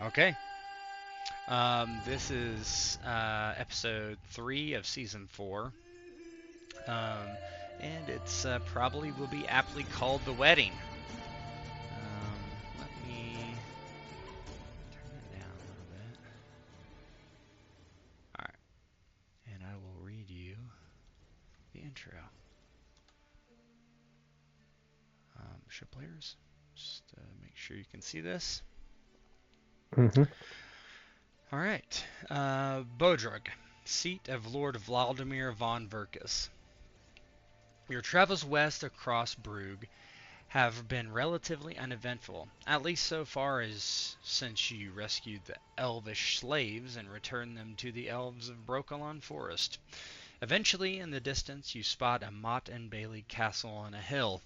Okay. This is episode 3 of season 4. Um, and it's probably will be aptly called The Wedding. Let me turn it down a little bit. Alright. And I will read you the intro. Ship players, just make sure you can see this. Mm-hmm. Alright. Bodrog, seat of Lord Vladimir von Verkus. Your travels west across Brugge have been relatively uneventful, at least so far as since you rescued the elvish slaves and returned them to the elves of Brokilon Forest. Eventually, in the distance, you spot a Mott and Bailey castle on a hill,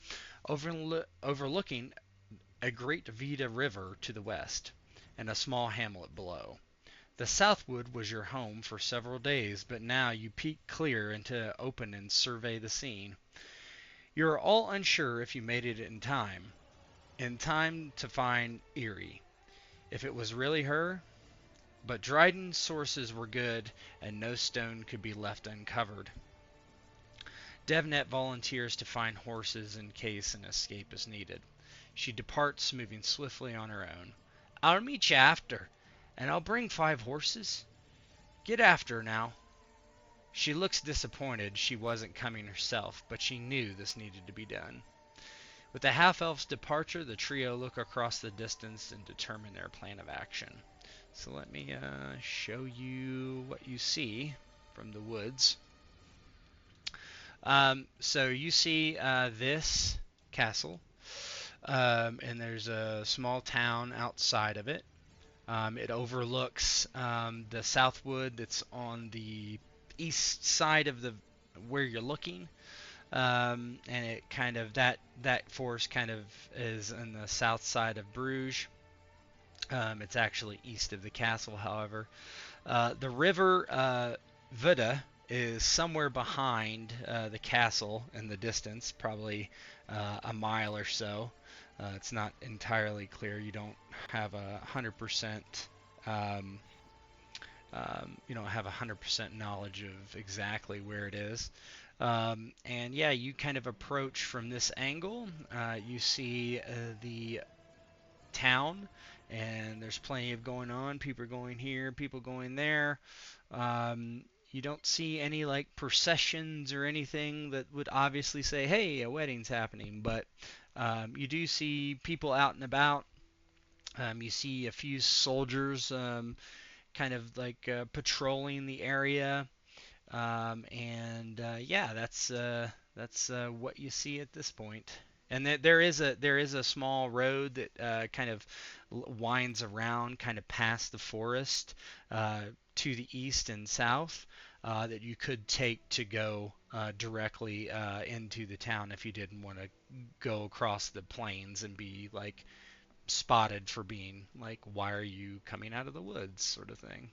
overlooking a great Vita river to the west, and a small hamlet below. The Southwood was your home for several days, but now you peek clear into open and survey the scene. You are all unsure if you made it in time to find Erie, if it was really her, but Dryden's sources were good, and no stone could be left uncovered. Devnet volunteers to find horses in case an escape is needed. She departs, moving swiftly on her own. I'll meet you after, and I'll bring 5 horses. Get after her now. She looks disappointed she wasn't coming herself, but she knew this needed to be done. With the half-elf's departure, the trio look across the distance and determine their plan of action. So let me show you what you see from the woods. So you see this castle, and there's a small town outside of it. It overlooks the Southwood that's on the east side of the where you're looking, and it kind of that forest kind of is in the south side of Bruges. It's actually east of the castle, however. The river Vida is somewhere behind the castle in the distance, probably a mile or so. It's not entirely clear. You don't have 100%. You don't have 100% knowledge of exactly where it is. And yeah, you kind of approach from this angle. You see the town, and there's plenty of going on. People are going here, people going there. You don't see any like processions or anything that would obviously say, "Hey, a wedding's happening," but you do see people out and about. You see a few soldiers kind of like patrolling the area, and yeah, that's what you see at this point. And there is a small road that kind of winds around, kind of past the forest to the east and south that you could take to go directly into the town if you didn't want to go across the plains and be like spotted for being like, why are you coming out of the woods, sort of thing.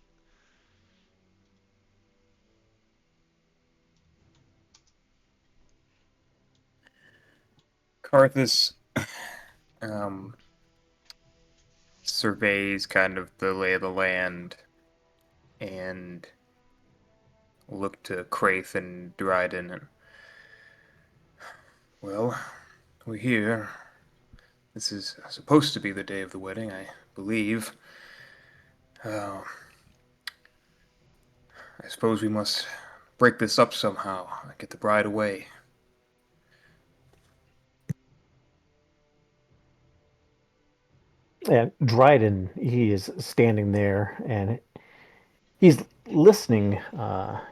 Carthis um, surveys kind of the lay of the land and look to Craith and Dryden. And, well, we're here. This is supposed to be the day of the wedding, I believe. Uh, I suppose we must break this up somehow. Get the bride away. And Dryden, he is standing there and he's listening.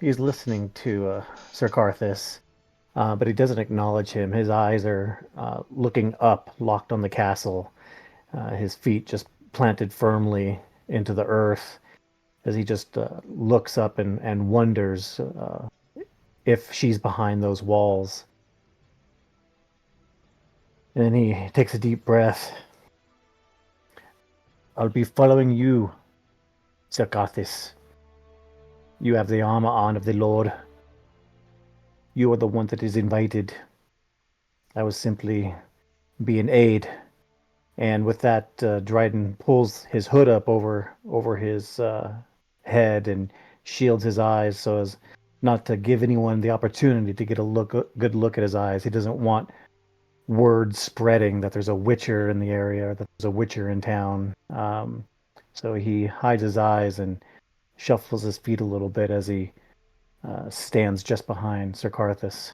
He's listening to Sir Carthis, but he doesn't acknowledge him. His eyes are looking up, locked on the castle. His feet just planted firmly into the earth as he just looks up and wonders if she's behind those walls. And then he takes a deep breath. I'll be following you, Sir Carthis. You have the armor on of the Lord. You are the one that is invited. I was simply be an aid And with that, Dryden pulls his hood up over his head and shields his eyes so as not to give anyone the opportunity to get a good look at his eyes. He doesn't want word spreading that there's a witcher in the area, or that there's a witcher in town. So he hides his eyes and shuffles his feet a little bit as he stands just behind Sir Carthis.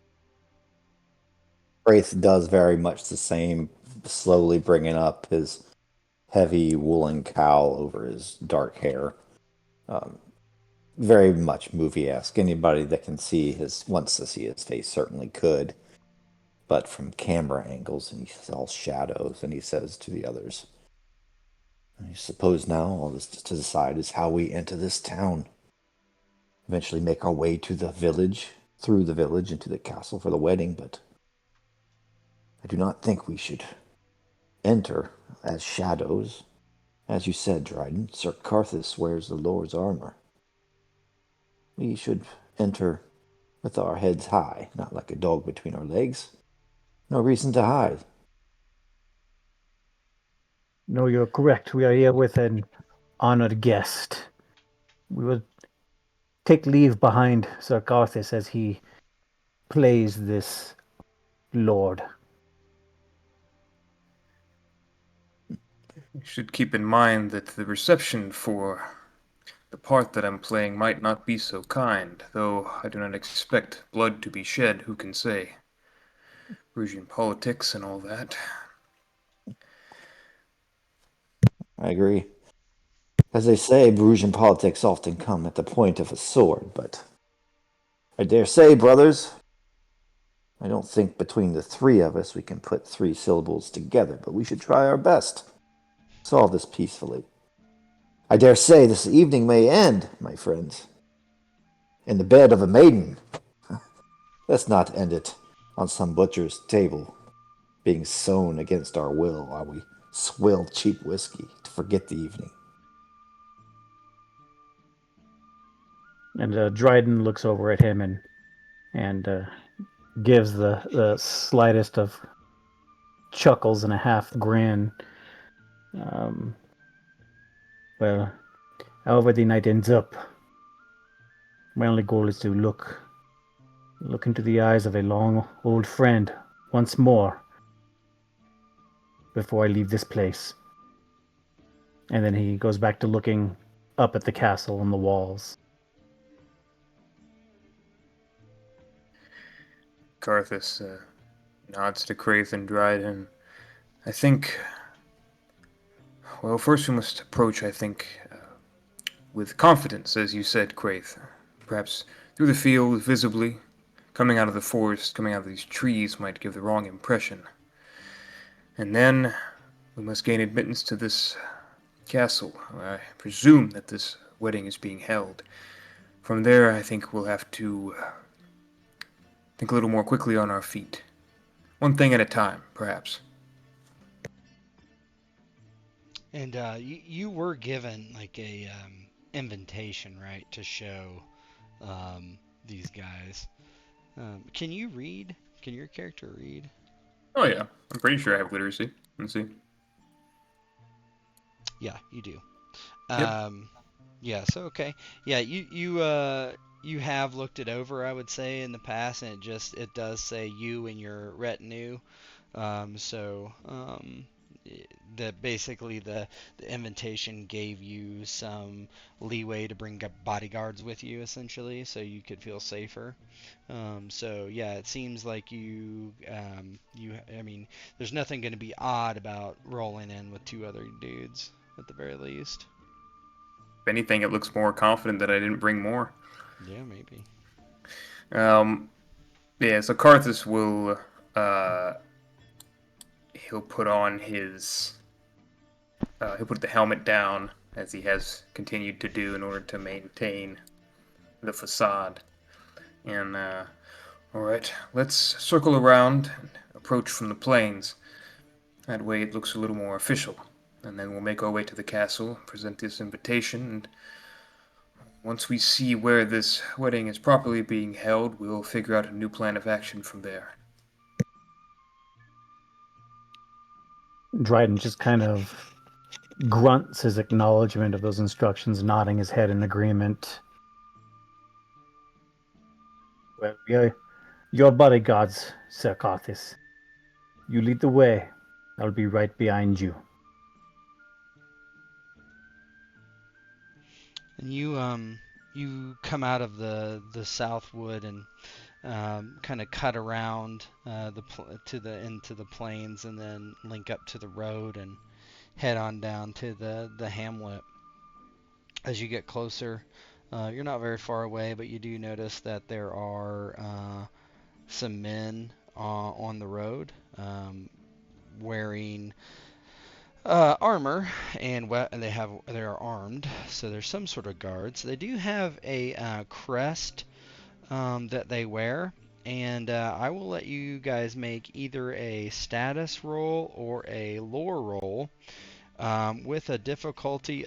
Craith does very much the same, slowly bringing up his heavy woolen cowl over his dark hair. Very much movie-esque. Anybody that can see wants to see his face certainly could. But from camera angles, and he saw shadows, and he says to the others, I suppose now all this to decide is how we enter this town. Eventually make our way to the village, through the village into the castle for the wedding, but I do not think we should enter as shadows. As you said, Dryden, Sir Carthis wears the Lord's armor. We should enter with our heads high, not like a dog between our legs. No reason to hide. No, you're correct. We are here with an honored guest. We will take leave behind Sir Carthis as he plays this lord. You should keep in mind that the reception for the part that I'm playing might not be so kind, though I do not expect blood to be shed, who can say? Brugian politics and all that. I agree. As they say, Brugian politics often come at the point of a sword, but I dare say, brothers, I don't think between the three of us we can put 3 syllables together, but we should try our best. Solve this peacefully. I dare say this evening may end, my friends, in the bed of a maiden. Let's not end it on some butcher's table, being sewn against our will while we swill cheap whiskey to forget the evening. And Dryden looks over at him and gives the slightest of chuckles and a half grin. Well, however the night ends up, my only goal is to look into the eyes of a long old friend once more before I leave this place. And then he goes back to looking up at the castle and the walls. Carthis nods to Craith and Dryden. I think, well, first we must approach, I think, with confidence, as you said, Craith. Perhaps through the field, visibly. Coming out of the forest, coming out of these trees might give the wrong impression. And then we must gain admittance to this castle. I presume that this wedding is being held. From there, I think we'll have to think a little more quickly on our feet. One thing at a time, perhaps. And you were given like a invitation, right, to show these guys. Can you read? Can your character read? Oh yeah, I'm pretty sure I have literacy. Let's see. Yeah, you do. Yep. Yeah, so okay. Yeah, you have looked it over, I would say, in the past, and it does say you and your retinue. So that basically the invitation gave you some leeway to bring bodyguards with you, essentially, so you could feel safer. So yeah, it seems like I mean, there's nothing going to be odd about rolling in with 2 other dudes at the very least. If anything, it looks more confident that I didn't bring more. Yeah, maybe. Yeah, so Carthis will, he'll put on he'll put the helmet down, as he has continued to do in order to maintain the facade. And, alright, let's circle around and approach from the plains. That way it looks a little more official. And then we'll make our way to the castle, present this invitation, and once we see where this wedding is properly being held, we'll figure out a new plan of action from there. Dryden just kind of grunts his acknowledgement of those instructions, nodding his head in agreement. Well, your bodyguards, Sir Carthis. You lead the way. I'll be right behind you. And you come out of the south wood and kind of cut around into the plains and then link up to the road and head on down to the hamlet. As you get closer, you're not very far away, but you do notice that there are some men on the road wearing armor, and they are armed, so there's some sort of guards. They do have a crest that they wear, and I will let you guys make either a status roll or a lore roll with um, a difficulty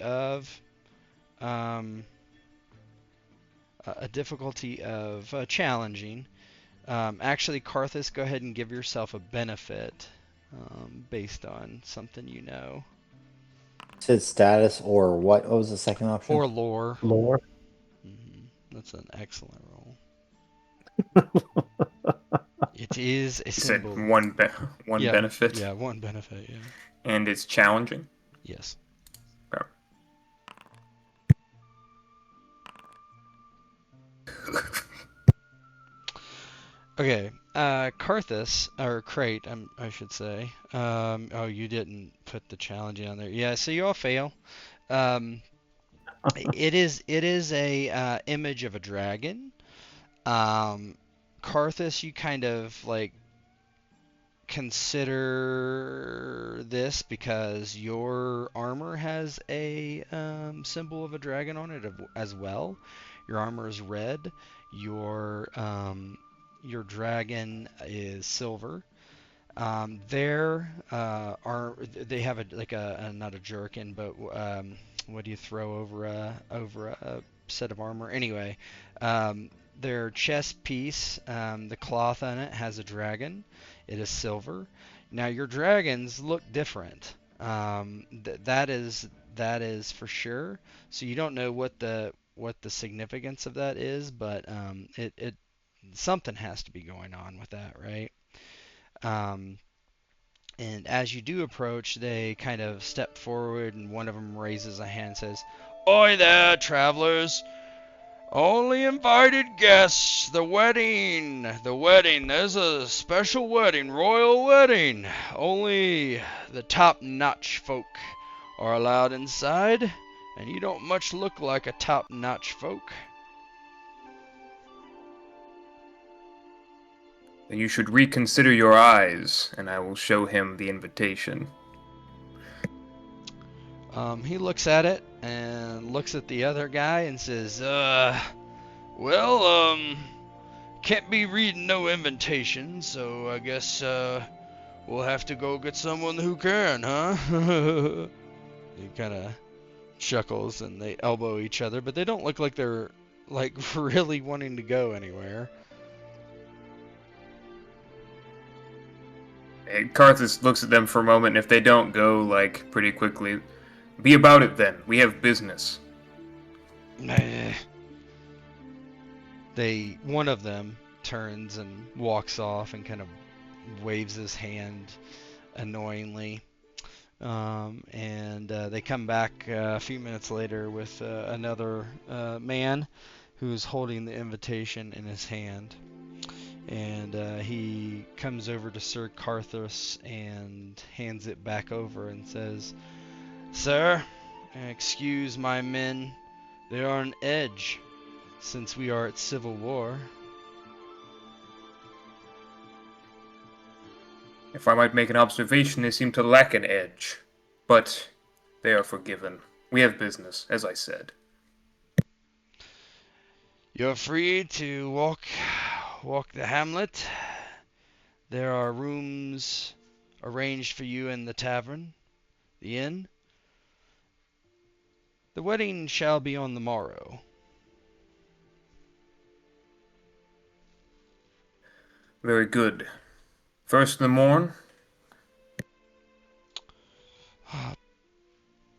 of challenging. Actually, Carthis, go ahead and give yourself a benefit based on something you know. Said status or what? What was the second option? Or lore. Lore. That's an excellent roll. It is a You said symbol. one benefit. Yeah, one benefit, yeah. And it's challenging. Yes. Okay. Okay, Carthis, or Craith, I should say. Oh, you didn't put the challenging on there. Yeah, so you all fail. Um, it is a image of a dragon. Carthis, you kind of like consider this because your armor has a symbol of a dragon on it as well. Your armor is red. Your dragon is silver. They have a not a jerkin, but what do you throw over a set of armor? Anyway, their chest piece, the cloth on it has a dragon. It is silver. Now your dragons look different. That is for sure. So you don't know what the significance of that is, but it something has to be going on with that, right? Um, and as you do approach, they kind of step forward, and one of them raises a hand and says, "Oi there, travelers! Only invited guests. The wedding. The wedding. There's a special wedding. Royal wedding. Only the top-notch folk are allowed inside, and you don't much look like a top-notch folk." Then you should reconsider your eyes, and I will show him the invitation. He looks at it and looks at the other guy and says, can't be reading no invitation, so I guess, we'll have to go get someone who can, huh?" He kind of chuckles and they elbow each other, but they don't look like they're, like, really wanting to go anywhere. Carthis looks at them for a moment, and if they don't go, like, pretty quickly, "Be about it then. We have business." One of them turns and walks off and kind of waves his hand annoyingly. And they come back a few minutes later with another man who's holding the invitation in his hand. And he comes over to Sir Carthis and hands it back over and says, "Sir, excuse my men. They are on edge, since we are at civil war." If I might make an observation, they seem to lack an edge. But they are forgiven. We have business, as I said. "You're free to walk the hamlet. There are rooms arranged for you in the tavern, the inn. The wedding shall be on the morrow." Very good. First in the morn?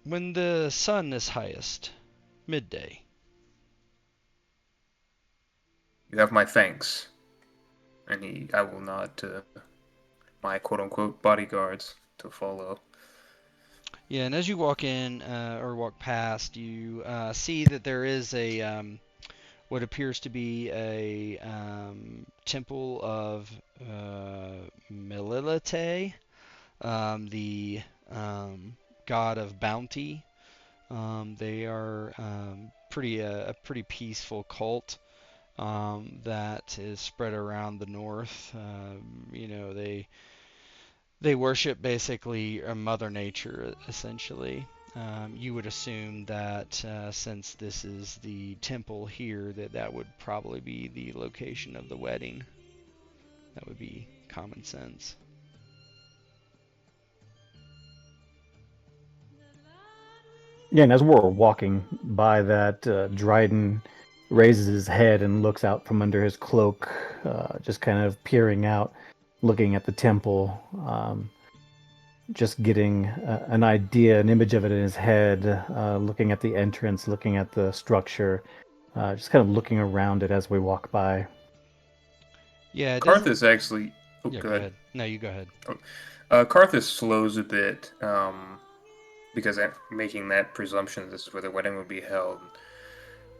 When the sun is highest, midday. You have my thanks. And I will nod to my quote-unquote bodyguards to follow. Yeah, and as you walk in or walk past, you see that there is a what appears to be a temple of Melilite, the god of bounty. They are a pretty peaceful cult that is spread around the north. They worship basically Mother Nature, essentially. You would assume that since this is the temple here, that would probably be the location of the wedding. That would be common sense. Yeah, and as we're walking by that, Dryden raises his head and looks out from under his cloak, just kind of peering out, looking at the temple, just getting an idea, an image of it in his head, looking at the entrance, looking at the structure, just kind of looking around it as we walk by. Yeah, it doesn't. Carthis actually. Oh, Yeah, go go ahead. ahead. No, you go ahead. Carthis slows a bit, because I'm making that presumption this is where the wedding would be held.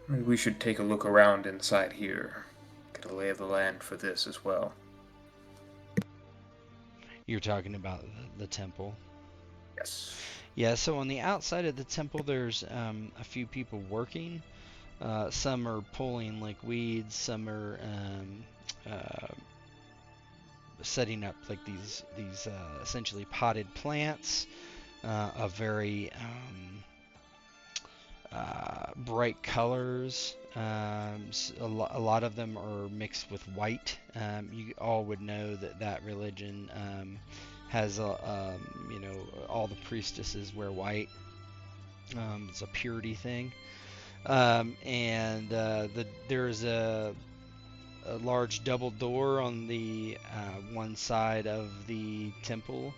We should take a look around inside here. Get a lay of the land for this as well. You're talking about the temple. Yes. Yeah, so on the outside of the temple, there's a few people working. Some are pulling like weeds. Some are setting up like these essentially potted plants of very bright colors. A lot of them are mixed with white. You all would know that religion has all the priestesses wear white. It's a purity thing. And there's a large double door on the one side of the temple,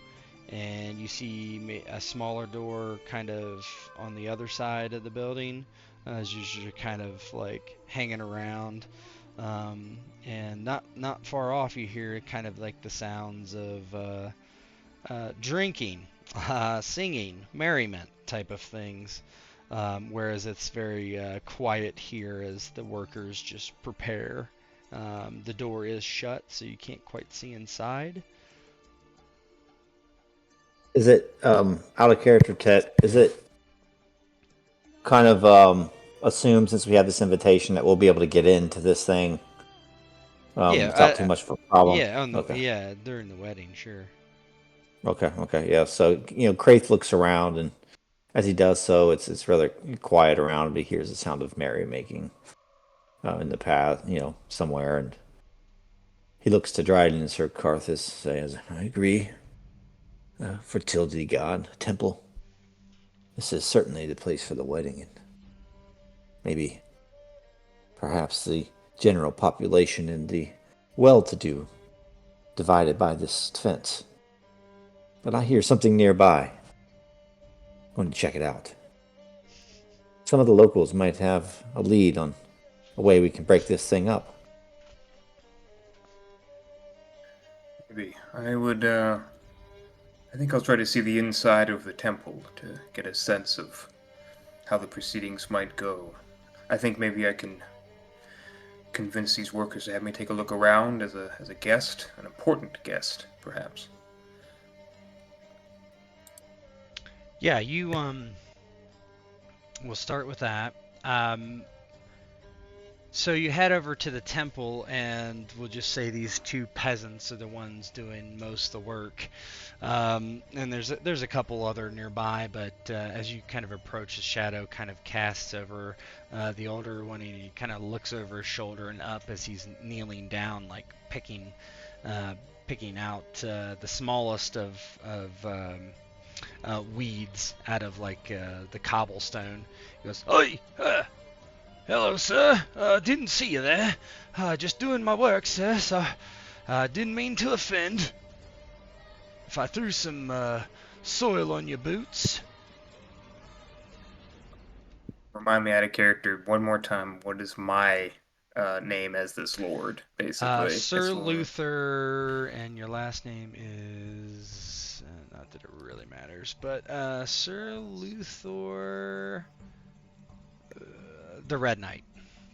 and you see a smaller door kind of on the other side of the building as you're kind of like hanging around. And not far off, you hear kind of like the sounds of drinking, singing, merriment type of things. Whereas it's very quiet here as the workers just prepare. The door is shut, so you can't quite see inside. Is it out of character, Tet? Is it kind of assumed since we have this invitation that we'll be able to get into this thing without too much of a problem? Yeah, during the wedding, sure. Okay, yeah. So Craith looks around, and as he does so, it's rather quiet around, but he hears the sound of merrymaking in the path, somewhere, and he looks to Dryden and Sir Carthis, says, "I agree. Fertility god, temple. This is certainly the place for the wedding, and maybe, perhaps, the general population and the well-to-do divided by this fence. But I hear something nearby. I'm going to check it out. Some of the locals might have a lead on a way we can break this thing up." Maybe. I think I'll try to see the inside of the temple to get a sense of how the proceedings might go. I think maybe I can convince these workers to have me take a look around as a guest, an important guest, perhaps. Yeah, you we'll start with that. So you head over to the temple, and we'll just say these two peasants are the ones doing most of the work. And there's a couple other nearby, but as you kind of approach, the shadow kind of casts over the older one, and he kind of looks over his shoulder and up as he's kneeling down, like picking out the smallest of weeds out of like the cobblestone. He goes, "Oi! Hello, sir. Didn't see you there. Just doing my work, sir, so didn't mean to offend. If I threw some soil on your boots." Remind me out of character one more time. What is my name as this lord, basically? Sir Luther, and your last name is not that it really matters, but Sir Luther, the Red Knight.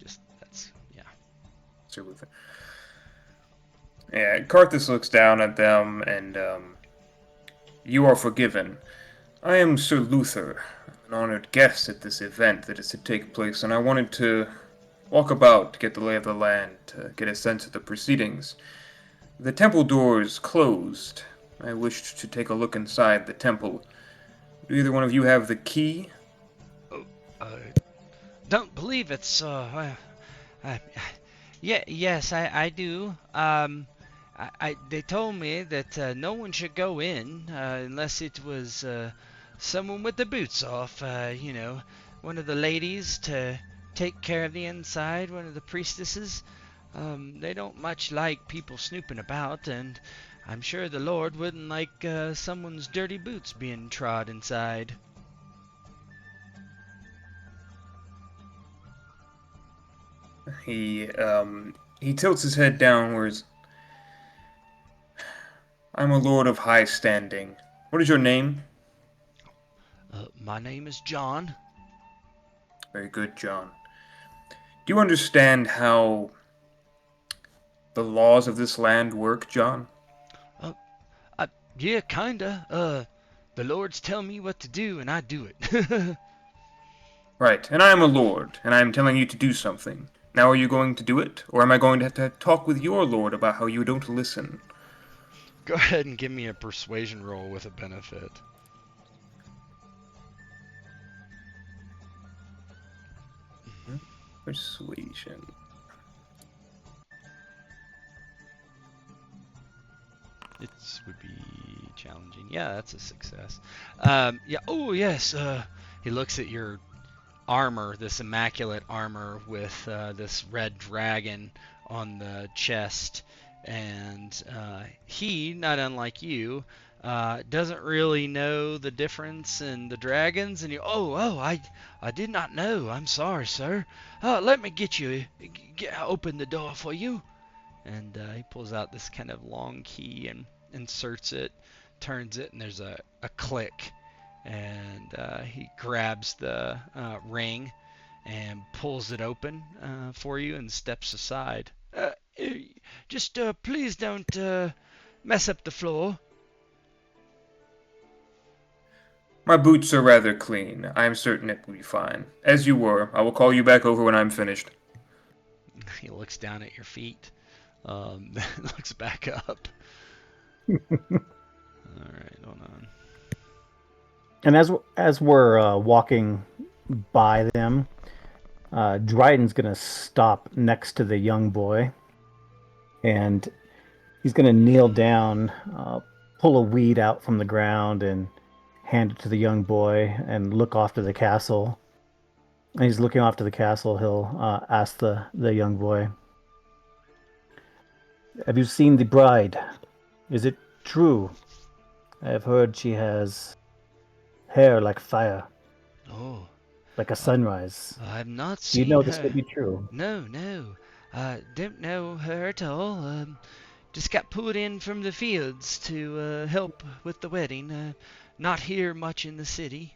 Just that's yeah. Sir Luther. Yeah, Carthis looks down at them and, you are forgiven. I am Sir Luther, an honored guest at this event that is to take place, and I wanted to walk about to get the lay of the land, to get a sense of the proceedings. The temple doors closed. I wished to take a look inside the temple. Do either one of you have the key? Oh, don't believe it's uh, yeah, yes, I do. They told me that no one should go in unless it was someone with the boots off. One of the ladies to take care of the inside, one of the priestesses. They don't much like people snooping about, and I'm sure the Lord wouldn't like someone's dirty boots being trod inside. He tilts his head downwards. I'm a lord of high standing. What is your name? My name is John. Very good, John. Do you understand how the laws of this land work, John? Yeah, kinda. The Lord's tell me what to do, and I do it. Right, and I am a lord, and I am telling you to do something. Now are you going to do it, or am I going to have to talk with your lord about how you don't listen? Go ahead and give me a persuasion roll with a benefit. Persuasion. It would be challenging. Yeah, that's a success. Yeah. Oh, yes. He looks at your armor, this immaculate armor with this red dragon on the chest, and he, not unlike you, doesn't really know the difference in the dragons. And I did not know. I'm sorry, sir. Let me open the door for you. And he pulls out this kind of long key and inserts it, turns it, and there's a click. And he grabs the ring and pulls it open for you and steps aside. Just please don't mess up the floor. My boots are rather clean. I am certain it will be fine. As you were, I will call you back over when I'm finished. He looks down at your feet. Looks back up. Alright, hold on. And as we're walking by them, Dryden's gonna stop next to the young boy, and he's gonna kneel down, pull a weed out from the ground, and hand it to the young boy, and look off to the castle. And he's looking off to the castle. He'll ask the young boy, "Have you seen the bride? Is it true? I have heard she has hair like fire, Oh, like a sunrise. I've not Do you seen know her. this to be true?" No. Don't know her at all. Just got pulled in from the fields to help with the wedding. Not here much in the city.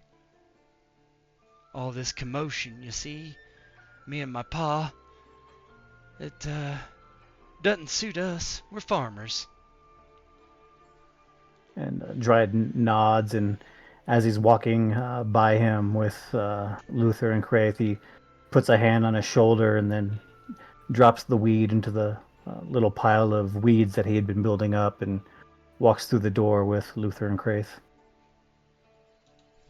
All this commotion, you see. Me and my pa. It doesn't suit us. We're farmers. And Dryden nods, and as he's walking by him with Luther and Craith, he puts a hand on his shoulder and then drops the weed into the little pile of weeds that he had been building up, and walks through the door with Luther and Craith.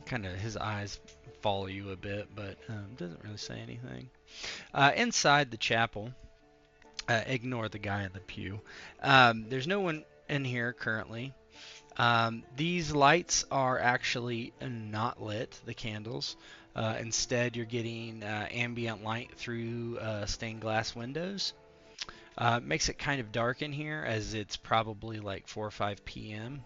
Kind of his eyes follow you a bit, but doesn't really say anything. Inside the chapel, ignore the guy in the pew. There's no one in here currently. These lights are actually not lit, the candles. Instead, you're getting ambient light through stained glass windows. Makes it kind of dark in here, as it's probably like 4 or 5 p.m.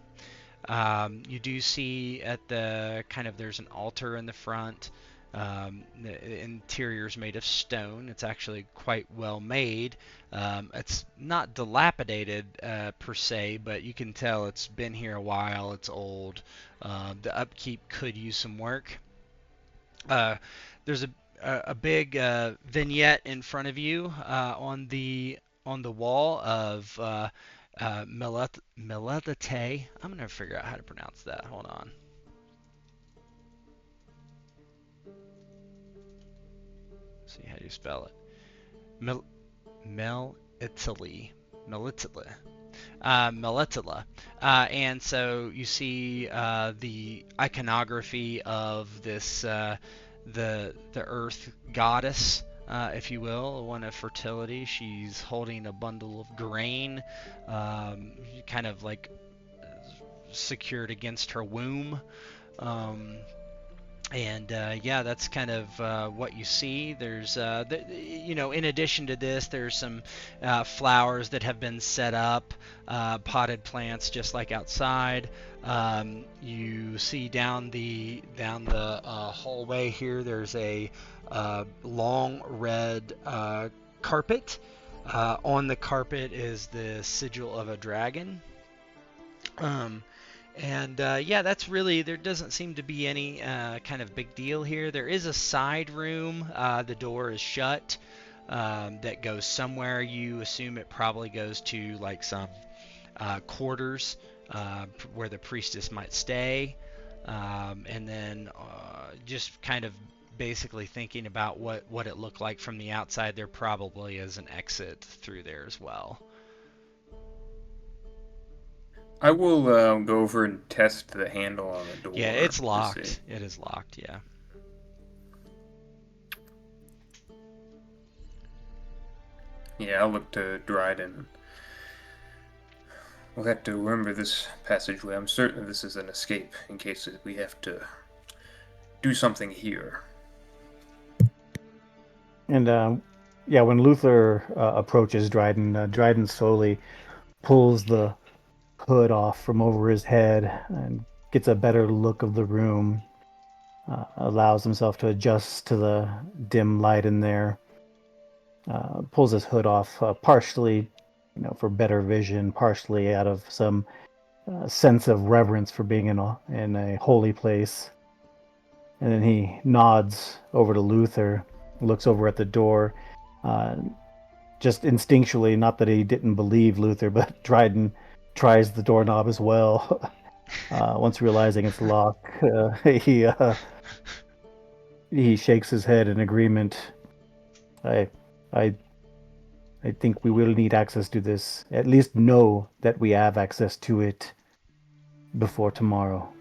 You do see at the there's an altar in the front. The interior is made of stone. It's actually quite well made. It's not dilapidated per se, but you can tell it's been here a while. It's old. The upkeep could use some work. There's a big vignette in front of you on the wall of Melete. I'm gonna figure out how to pronounce that. Hold on. Let's see how do you spell it? Mel Melitele. Melitele. Melitele. And so you see the iconography of this the earth goddess, if you will, one of fertility. She's holding a bundle of grain, kind of like secured against her womb. Um, and yeah, that's kind of what you see. There's, in addition to this, there's some flowers that have been set up, potted plants, just like outside. You see down the hallway here. There's a long red carpet. On the carpet is the sigil of a dragon. Um, and yeah, that's really, there doesn't seem to be any kind of big deal here. There is a side room. The door is shut. That goes somewhere. You assume it probably goes to like some quarters where the priestess might stay. And then just kind of basically thinking about what it looked like from the outside, there probably is an exit through there as well. I will go over and test the handle on the door. Yeah, it's to locked. see. It is locked, yeah. Yeah, I'll look to Dryden. We'll have to remember this passageway. I'm certain this is an escape in case we have to do something here. And yeah, when Luther approaches Dryden, Dryden slowly pulls the hood off from over his head and gets a better look of the room. Allows himself to adjust to the dim light in there. Pulls his hood off, partially, for better vision, partially out of some sense of reverence for being in a holy place. And then he nods over to Luther, looks over at the door, just instinctually, not that he didn't believe Luther, but Dryden tries the doorknob as well. Once realizing it's locked, he shakes his head in agreement. I think we will need access to this. At least know that we have access to it before tomorrow.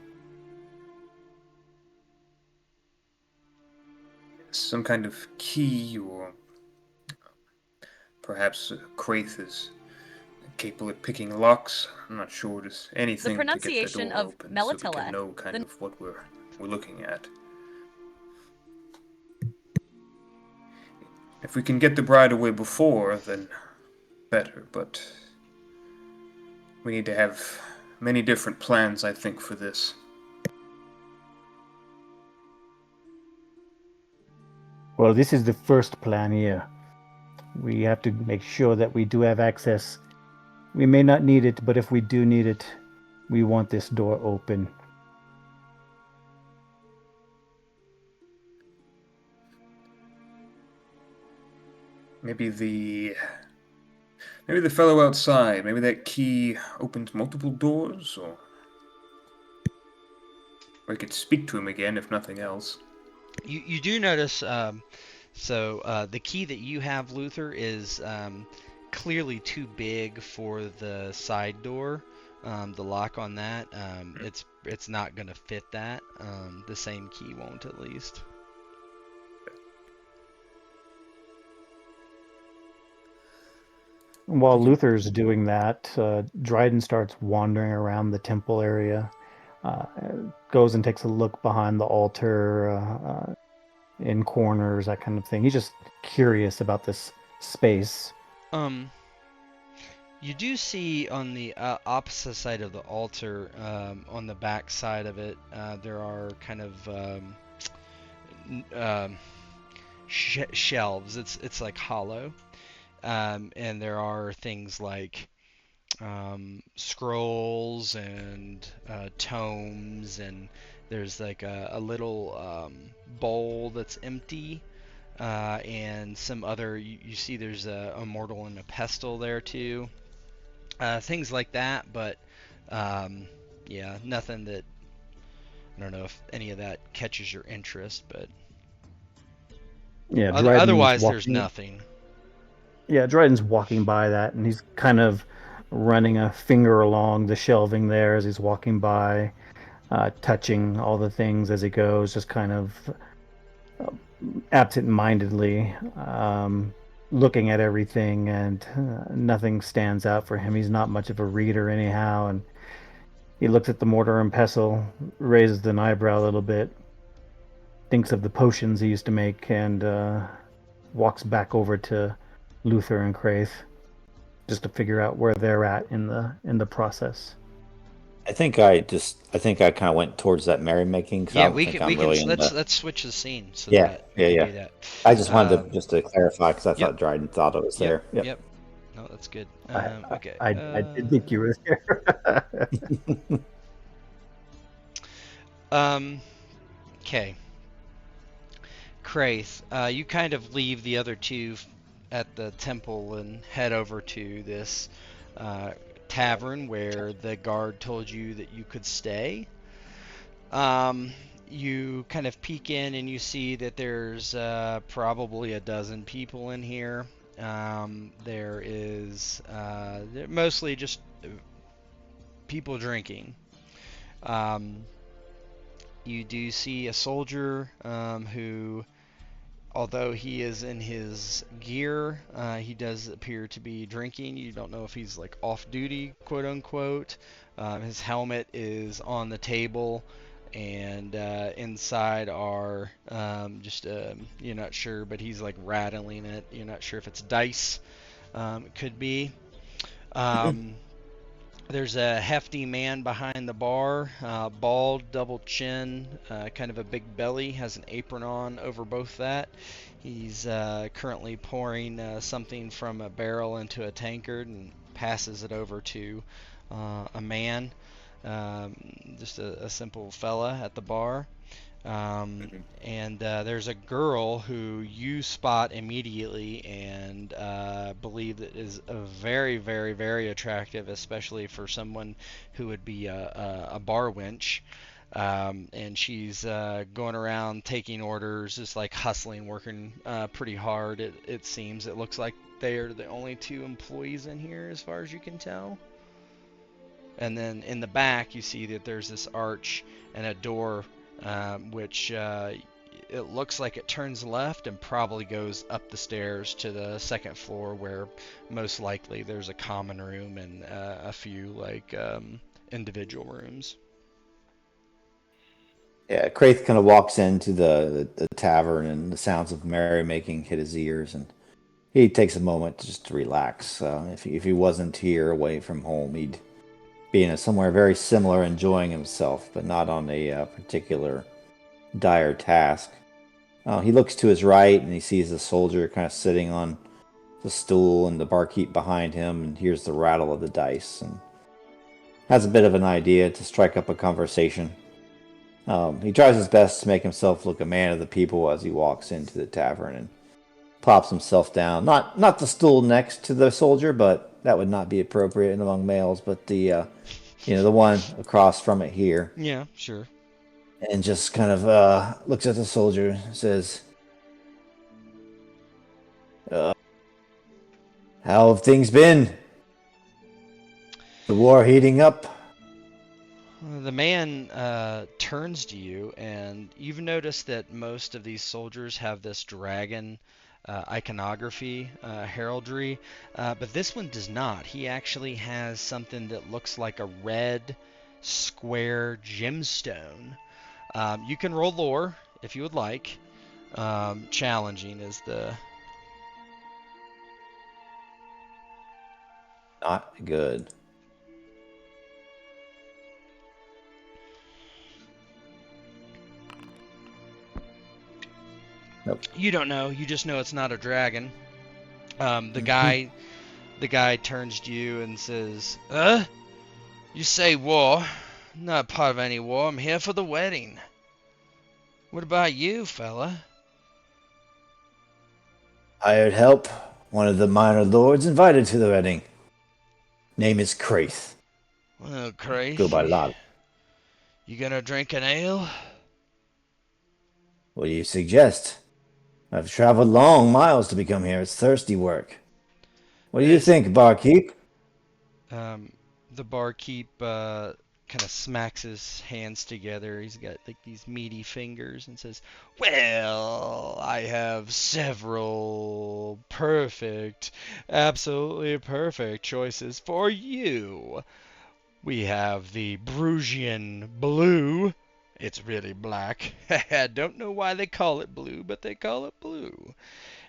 Some kind of key, or perhaps Craith is capable of picking locks. I'm not sure. Just anything to get the pronunciation door of open, so we Melitele. can know kind of what we're looking at. If we can get the bride away before, then better. But we need to have many different plans, I think, for this. Well, this is the first plan here. We have to make sure that we do have access. We may not need it, but if we do need it, we want this door open. Maybe the fellow outside, maybe that key opens multiple doors, or we could speak to him again, if nothing else. You do notice, the key that you have, Luther, is clearly too big for the side door. The lock on that, it's not going to fit that. The same key won't, at least. While Luther's doing that, Dryden starts wandering around the temple area, goes and takes a look behind the altar, in corners, that kind of thing. He's just curious about this space. You do see on the opposite side of the altar, on the back side of it, there are kind of shelves. It's like hollow, and there are things like scrolls and tomes, and there's like a little bowl that's empty, and some other. You see, there's a mortal and a pestle there too. Things like that, but yeah, nothing that I don't know if any of that catches your interest, but Yeah, Dryden's otherwise there's walking. nothing. Yeah, Dryden's walking by that, and he's kind of running a finger along the shelving there as he's walking by, touching all the things as he goes, just kind of absent-mindedly looking at everything, and nothing stands out for him. He's not much of a reader anyhow, and he looks at the mortar and pestle, raises an eyebrow a little bit, thinks of the potions he used to make, and walks back over to Luther and Craith just to figure out where they're at in the process. I think I kind of went towards that merrymaking because I Yeah, don't think I'm really in the. let's switch the scene so Yeah, that we yeah, can yeah. do that. I just wanted to clarify because I Yep, thought Dryden thought it was yep, there. Yep. yep. No, that's good. I, Okay. I did think you were there. Okay. Craith, you kind of leave the other two at the temple and head over to this tavern where the guard told you that you could stay. You kind of peek in and you see that there's probably a dozen people in here. There is mostly just people drinking. Um, you do see a soldier who, although he is in his gear, he does appear to be drinking. You don't know if he's like off duty, quote unquote. His helmet is on the table, and inside are you're not sure, but he's like rattling it. You're not sure if it's dice. It could be. Um, there's a hefty man behind the bar, bald, double chin, kind of a big belly, has an apron on over both that. He's currently pouring something from a barrel into a tankard and passes it over to a man, just a simple fella at the bar. And there's a girl who you spot immediately and believe that is a very, very, very attractive, especially for someone who would be a bar wench. And she's going around taking orders, just like hustling, working pretty hard. It seems. It looks like they are the only two employees in here, as far as you can tell. And then in the back, you see that there's this arch and a door, which it looks like it turns left and probably goes up the stairs to the second floor, where most likely there's a common room and a few like individual rooms. Yeah, Craith kind of walks into the tavern, and the sounds of merrymaking hit his ears, and he takes a moment just to relax. If he wasn't here away from home, he'd be in somewhere very similar, enjoying himself, but not on a particular dire task. He looks to his right, and he sees the soldier kind of sitting on the stool, and the barkeep behind him, and hears the rattle of the dice, and has a bit of an idea to strike up a conversation. He tries his best to make himself look a man of the people as he walks into the tavern and plops himself down. Not the stool next to the soldier, but that would not be appropriate among males. But the one across from it here, Yeah, sure. and just kind of looks at the soldier and says, "How have things been? The war heating up?" The man turns to you, and you've noticed that most of these soldiers have this dragon iconography, heraldry, but this one does not. He actually has something that looks like a red square gemstone. You can roll lore if you would like. Challenging is the. Not good. Nope. You don't know. You just know it's not a dragon. The Mhm. guy turns to you and says, You say war? Not part of any war. I'm here for the wedding. What about you, fella? Hired help. One of the minor lords invited to the wedding. Name is Craith. Well, Go Craith, by lot. you gonna drink an ale? What do you suggest? I've traveled long miles to become here. It's thirsty work. What do you This, think, barkeep? um, the barkeep, kind of smacks his hands together. He's got like these meaty fingers and says, Well, I have several absolutely perfect choices for you. We have the Brugian Blue. It's really black. I don't know why they call it blue, but they call it blue.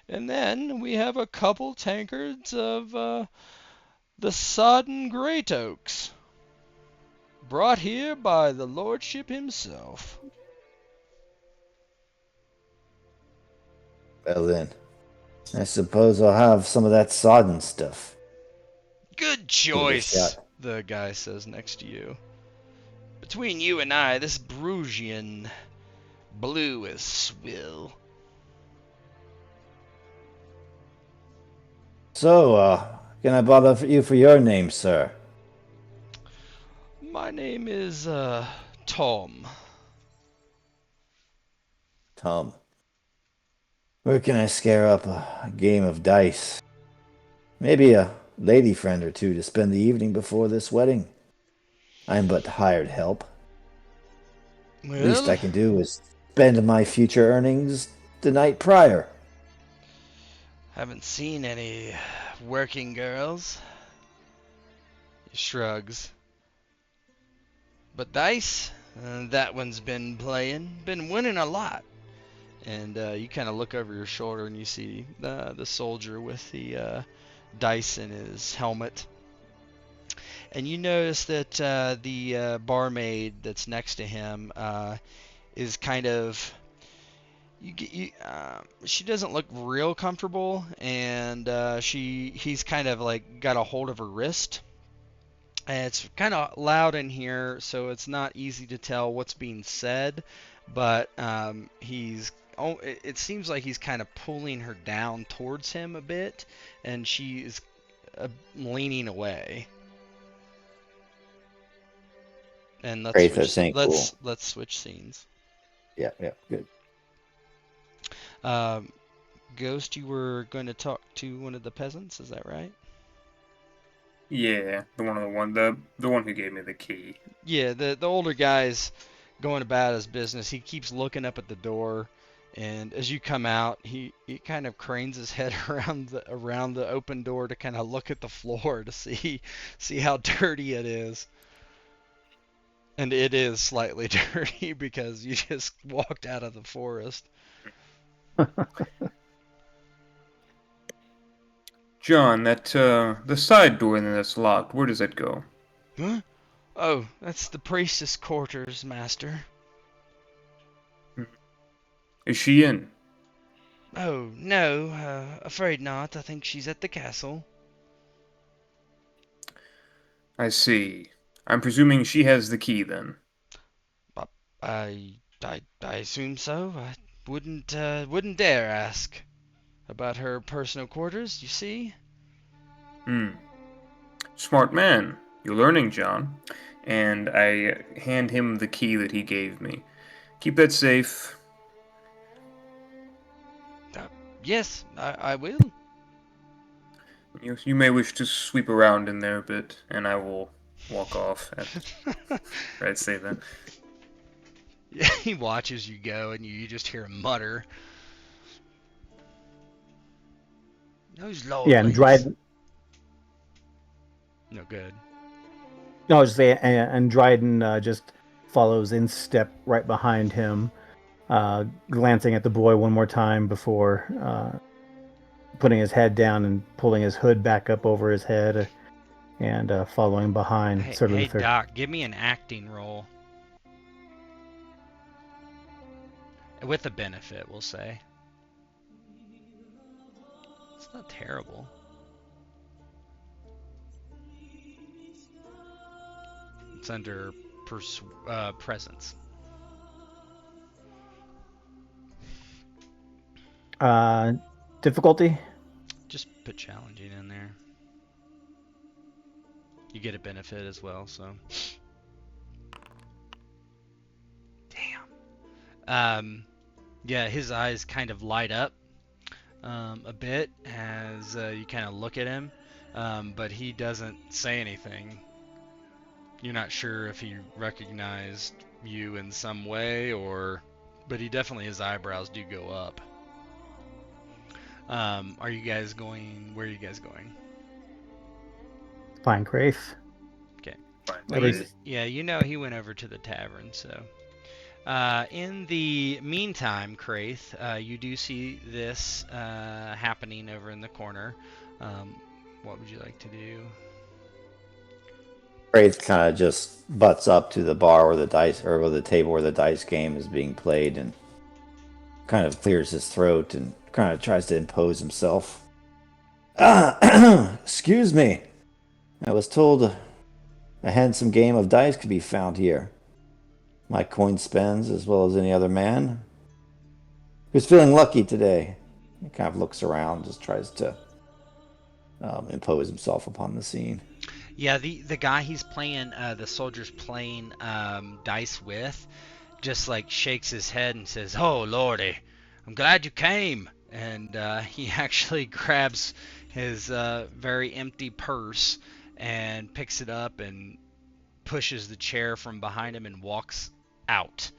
And then we have a couple tankards of the sodden great oaks, brought here by the lordship himself. Well then, I suppose I'll have some of that sodden stuff. Good Give it a choice, shot. the guy says next to you. Between you and I, this Brugian Blue is swill. So, can I bother you for your name, sir? My name is, Tom. Tom. Where can I scare up a game of dice? Maybe a lady friend or two to spend the evening before this wedding. I'm but hired help. Least Well, I can do is spend my future earnings the night prior. haven't seen any working girls. He shrugs. But dice, that one's been playing, been winning a lot. And you kind of look over your shoulder and you see the soldier with the dice in his helmet. And you notice that the barmaid that's next to him is kind of she doesn't look real comfortable, and he's kind of like got a hold of her wrist. And it's kind of loud in here, so it's not easy to tell what's being said. But it seems like he's kind of pulling her down towards him a bit, and she is leaning away. And Craith ain't cool. let's switch scenes. Yeah, good. Um, Ghost, you were going to talk to one of the peasants, is that right? Yeah, the one who gave me the key. Yeah, the older guy's going about his business. He keeps looking up at the door, and as you come out, he kind of cranes his head around the open door to kind of look at the floor to see how dirty it is. And it is slightly dirty because you just walked out of the forest. John, that the side door that's locked. Where does that go? Huh? Oh, that's the priestess' quarters, master. Is she in? Oh, no, afraid not. I think she's at the castle. I see. I'm presuming she has the key then. But I assume so. I wouldn't dare ask about her personal quarters, you see? Hmm. Smart man. You're learning, John. And I hand him the key that he gave me. Keep that safe. Uh, yes, I will. You may wish to sweep around in there a bit, and I will walk off. I'd say that. He watches you go, and you just hear him mutter. Those Yeah, and lordlings. Dryden. No good. No, I was just saying, and Dryden just follows in step right behind him, glancing at the boy one more time before putting his head down and pulling his hood back up over his head, and following behind Sir Hey, Luther. Doc, give me an acting roll. With a benefit, we'll say. not terrible. It's under presence. Difficulty? Just put challenging in there. You get a benefit as well, so. Damn. Yeah, his eyes kind of light up a bit as you kind of look at him, but he doesn't say anything. You're not sure if he recognized you in some way, but he definitely, his eyebrows do go up. Are you guys going? Where are you guys going? Find Craith. Okay. Fine. Yeah, you know he went over to the tavern, so. In the meantime, Craith, you do see this happening over in the corner. What would you like to do? Craith kind of just butts up to the bar where the dice, or the table where the dice game is being played, and kind of clears his throat and kind of tries to impose himself. Excuse me. I was told a handsome game of dice could be found here. My coin spends as well as any other man. Who's feeling lucky today? He kind of looks around, just tries to impose himself upon the scene. Yeah, the guy he's playing, the soldier's playing dice with, just like shakes his head and says, "Oh lordy, I'm glad you came." And he actually grabs his very empty purse and picks it up and pushes the chair from behind him and walks out.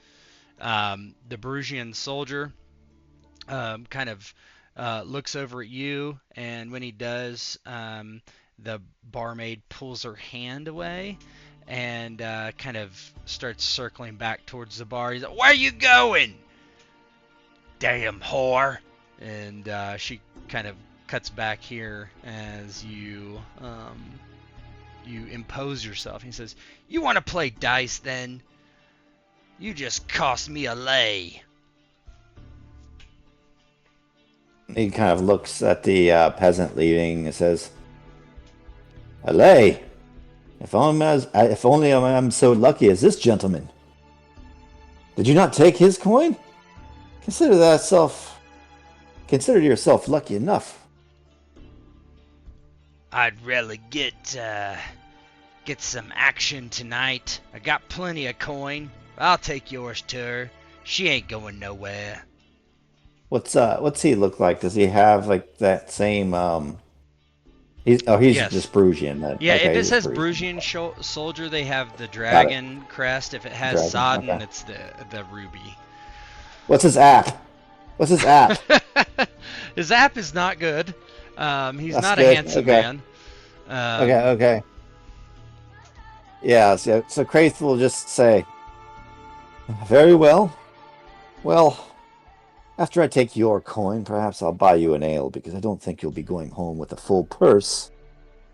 The Brugian soldier kind of looks over at you, and when he does, the barmaid pulls her hand away and kind of starts circling back towards the bar. He's like, "Where you going? Damn whore!" And she kind of cuts back here as you impose yourself. He says, "You want to play dice then? You just cost me a lay." He kind of looks at the peasant leaving and says, "A lay? If only I'm so lucky as this gentleman. Did you not take his coin? Consider yourself lucky enough." I'd really get some action tonight. I got plenty of coin. I'll take yours to her. She ain't going nowhere. What's he look like? Does he have like that same he's Yes. just Brugian. Yeah, okay, if it he's says Brugian. Brugian soldier, they have the dragon crest. If it has Dragon, Sodden, okay. it's the ruby. What's his app? His app is not good. He's That's not good. a handsome Okay. man. Okay. Yeah, so Craith will just say, "Very well. Well, after I take your coin, perhaps I'll buy you an ale, because I don't think you'll be going home with a full purse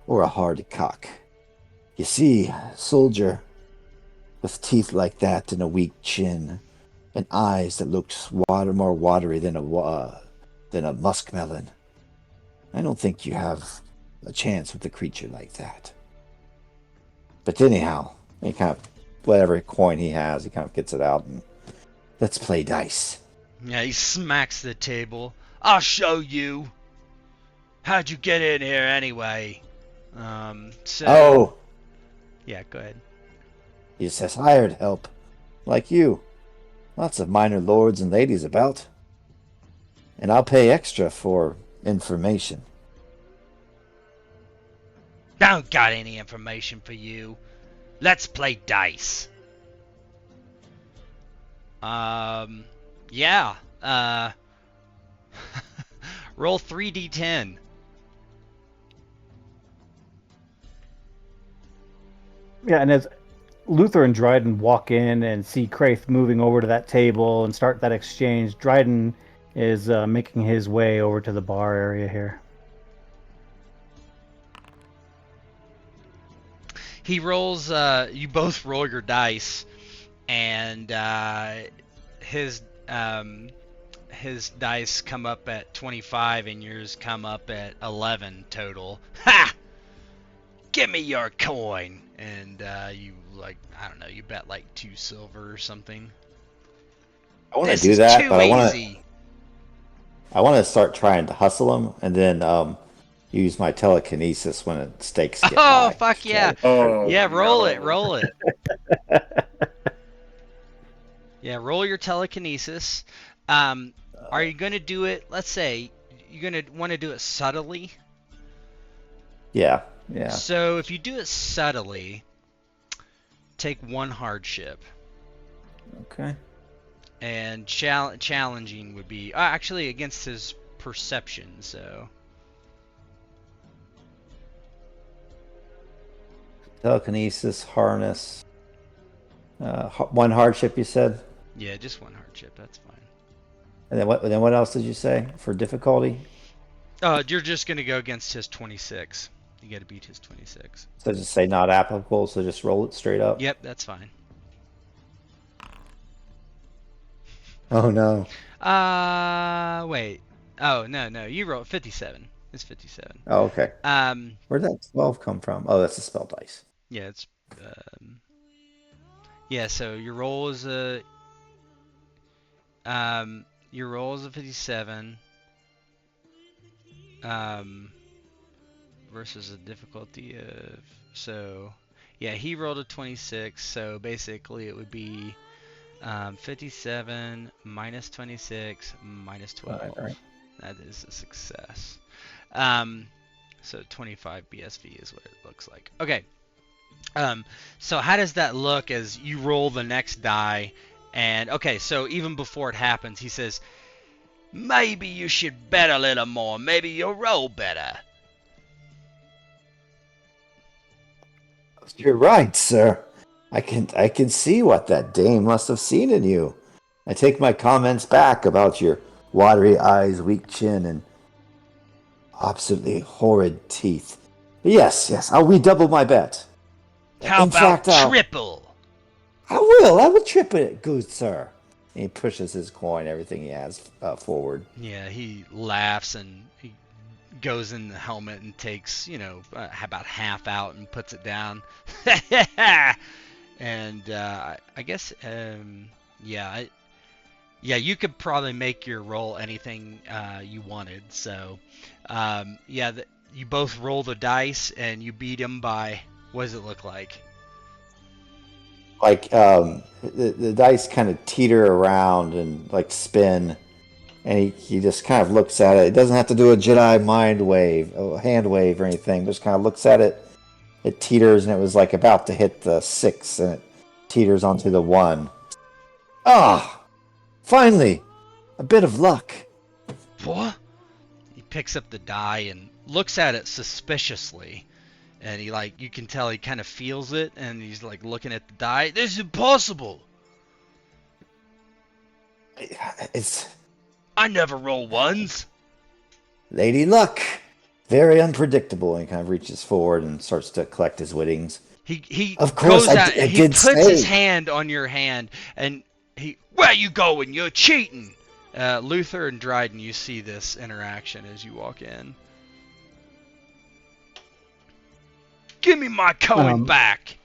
or a hard cock. You see, soldier, with teeth like that and a weak chin, and eyes that look more watery than a muskmelon, I don't think you have a chance with a creature like that. But anyhow," he kind of, whatever coin he has, he kind of gets it out and, "let's play dice." Yeah, he smacks the table. "I'll show you. How'd you get in here anyway?" Oh, Yeah, go ahead. he says, "Hired help. Like you. Lots of minor lords and ladies about. And I'll pay extra for information." Don't got any information for you. Let's play dice. Yeah. Roll 3d10. Yeah, and as Luther and Dryden walk in and see Craith moving over to that table and start that exchange, Dryden is making his way over to the bar area here. He rolls, you both roll your dice, and his his dice come up at 25 and yours come up at 11 total. Ha! Give me your coin. And you I don't know, you bet like 2 silver or something. I want to This do is that, too but easy. I want to start trying to hustle him, and then use my telekinesis when stakes get Oh, high. fuck yeah. Oh, Yeah, roll no. it, roll it. Yeah, roll your telekinesis. Are you going to do it, let's say, you're going to want to do it subtly? Yeah. So if you do it subtly, take 1 hardship. Okay. And challenging would be actually against his perception, so... Telekinesis, harness. 1 hardship, you said? Yeah, just 1 hardship, that's fine. And then what else did you say for difficulty? You're just going to go against his 26. You got to beat his 26. So just say not applicable, so just roll it straight up? Yep, that's fine. Oh, no. Wait. Oh, no, you rolled 57. It's 57. Oh, okay. Um, Where'd that 12 come from? Oh, that's a spell dice. yeah, it's, yeah, so your roll is a, your roll is a 57, versus a difficulty of, so, yeah, he rolled a 26, so basically it would be, 57 minus 26 minus 12. All right. That is a success. So 25 BSV is what it looks like. Okay. So how does that look as you roll the next die? And okay, so even before it happens, he says, maybe you should bet a little more. Maybe you'll roll better. You're right, sir. I can see what that dame must have seen in you. I take my comments back about your watery eyes, weak chin, and absolutely horrid teeth. Yes, I'll redouble my bet. How about triple? I will triple it, good sir. And he pushes his coin, everything he has, forward. Yeah, he laughs and he goes in the helmet and takes, about half out and puts it down. And I guess, yeah, you could probably make your roll anything you wanted. So, yeah, you both roll the dice and you beat him by, what does it look like? Like the dice kind of teeter around and like spin, and he just kind of looks at it. It doesn't have to do a Jedi mind wave, a hand wave or anything. Just kind of looks at it. It teeters, and it was like about to hit the 6, and it teeters onto the 1. Ah, finally, a bit of luck. What? He picks up the die and looks at it suspiciously. And he, you can tell he kind of feels it, and he's, looking at the die. This is impossible! I never roll ones! Lady Luck. Very unpredictable. And he kind of reaches forward and starts to collect his winnings. He of course, goes out, he puts his say. hand on your hand, and where you going? You're cheating! Luther and Dryden, you see this interaction as you walk in. Give me my coin back!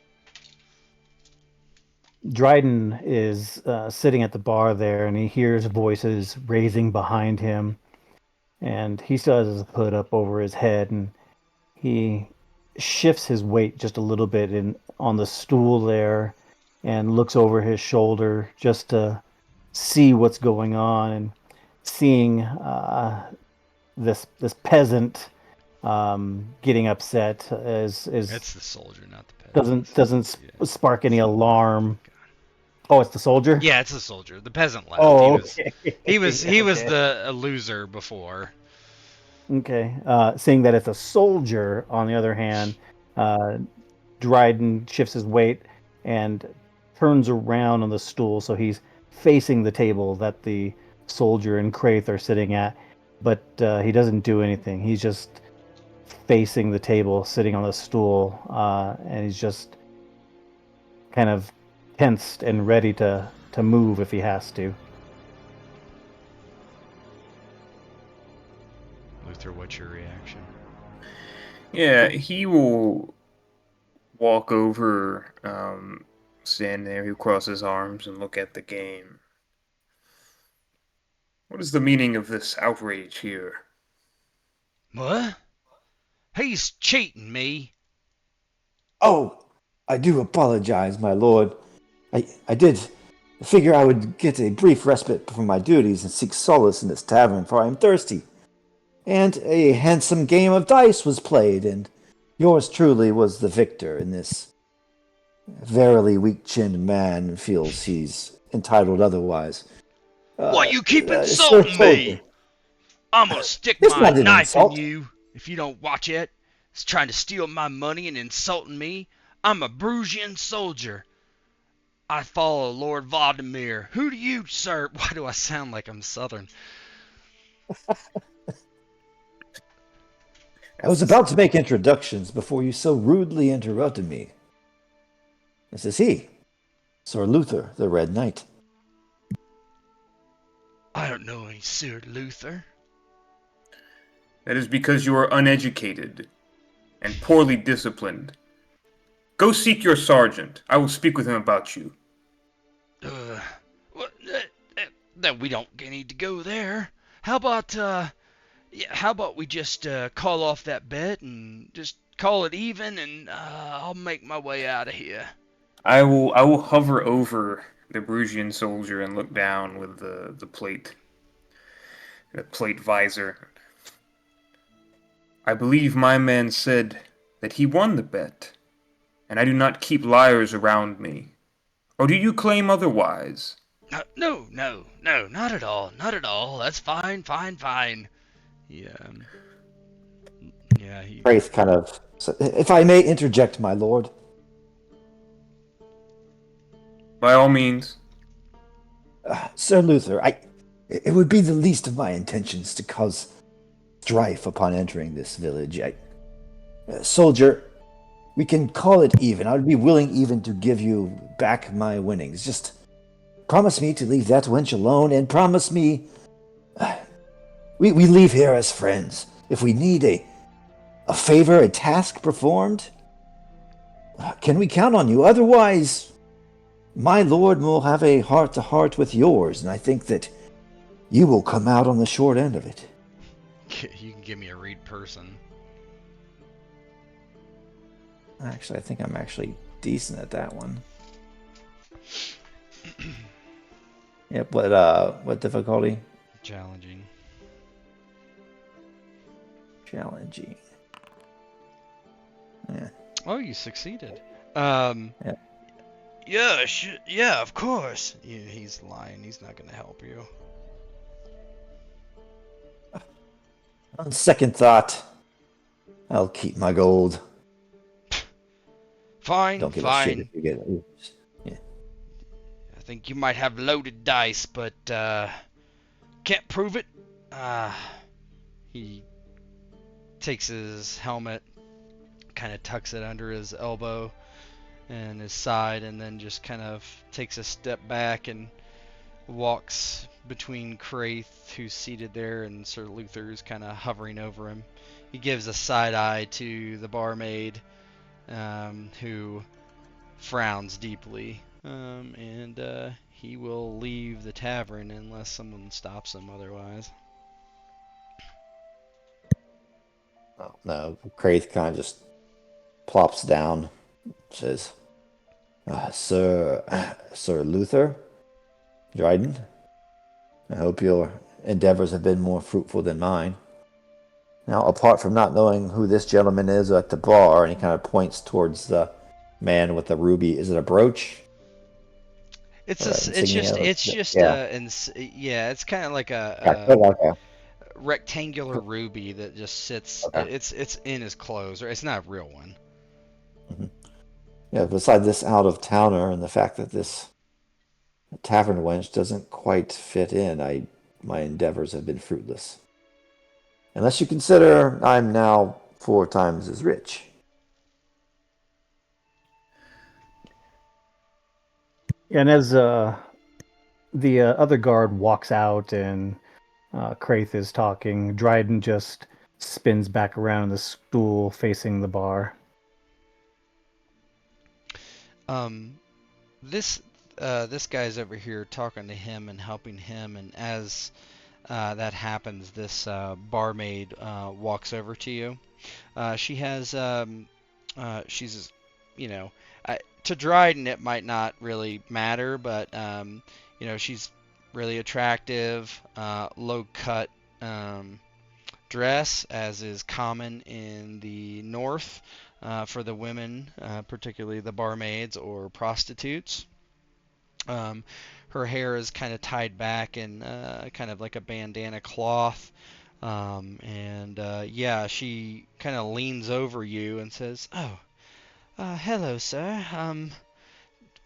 Dryden is sitting at the bar there, and he hears voices raising behind him. And he still has his hood up over his head, and he shifts his weight just a little bit on the stool there and looks over his shoulder just to see what's going on, and seeing this peasant getting upset is It's the soldier, not the peasant. doesn't spark any alarm. Oh, it's the soldier? Yeah, it's the soldier. The peasant left. Oh, okay. He was Okay. the loser before. Okay. Seeing that it's a soldier, on the other hand, Dryden shifts his weight and turns around on the stool, so he's facing the table that the soldier and Craith are sitting at, but he doesn't do anything. He's just facing the table, sitting on the stool, and he's just kind of tensed and ready to move if he has to. Luther, what's your reaction? Yeah, he will walk over, stand there, he'll cross his arms and look at the game. What is the meaning of this outrage here? What? He's cheating me. Oh, I do apologize, my lord. I did figure I would get a brief respite from my duties and seek solace in this tavern, for I am thirsty. And a handsome game of dice was played, and yours truly was the victor in this. Verily weak-chinned man feels he's entitled otherwise. Why you keep Sir insulting Soldier, me? I'm gonna stick it's my not an knife in insult. you if you don't watch it. It's trying to steal my money and insulting me. I'm a Brugian soldier. I follow Lord Vladimir. Who do you, sir? Why do I sound like I'm Southern? I was about to make introductions before you so rudely interrupted me. This is he, Sir Luther, the Red Knight. I don't know any Sir Luther. That is because you are uneducated and poorly disciplined. Go seek your sergeant. I will speak with him about you. What? That we don't need to go there. How about how about we just call off that bet and just call it even, and I'll make my way out of here. I will hover over the Brugian soldier and look down with the plate visor. I believe my man said that he won the bet, and I do not keep liars around me. Or do you claim otherwise? No, not at all, not at all. That's fine. Yeah, he. Craith kind of, if I may interject, my lord. By all means. Sir Luther, it would be the least of my intentions to cause strife upon entering this village. Soldier, we can call it even. I would be willing even to give you back my winnings. Just promise me to leave that wench alone, and promise me we leave here as friends. If we need a favor, a task performed, can we count on you? Otherwise, my lord will have a heart-to-heart with yours, and I think that you will come out on the short end of it. You can give me a read person. Actually, I think I'm actually decent at that one. Yep. What difficulty? Challenging. Challenging. Yeah. Oh, you succeeded. Yeah. Yeah, of course. Yeah, he's lying. He's not gonna help you. On second thought, I'll keep my gold. Fine, Don't give a fine. shit if you get it. Yeah. I think you might have loaded dice, but can't prove it. He takes his helmet, kind of tucks it under his elbow and his side, and then just kind of takes a step back and walks between Craith, who's seated there, and Sir Luther, who's kind of hovering over him. He gives a side eye to the barmaid, who frowns deeply, and he will leave the tavern unless someone stops him otherwise. Oh, no, Craith kind of just plops down, says, Sir Luther, Dryden, I hope your endeavors have been more fruitful than mine. Now, apart from not knowing who this gentleman is at the bar, and he kind of points towards the man with the ruby, is it a brooch? It's kind of like a rectangular ruby that just sits. Okay. It's in his clothes, or it's not a real one. Mm-hmm. Yeah. Besides this out of towner and the fact that this tavern wench doesn't quite fit in, my endeavors have been fruitless. Unless you consider I'm now 4 times as rich. And as the other guard walks out and Craith is talking, Dryden just spins back around the stool facing the bar. This this guy's over here talking to him and helping him, and as that happens, this barmaid walks over to you. She has she's you know to Dryden it might not really matter, but she's really attractive, low cut dress, as is common in the north for the women, particularly the barmaids or prostitutes. Her hair is kind of tied back in kind of like a bandana cloth. And yeah, she kind of leans over you and says, "Oh, hello, sir.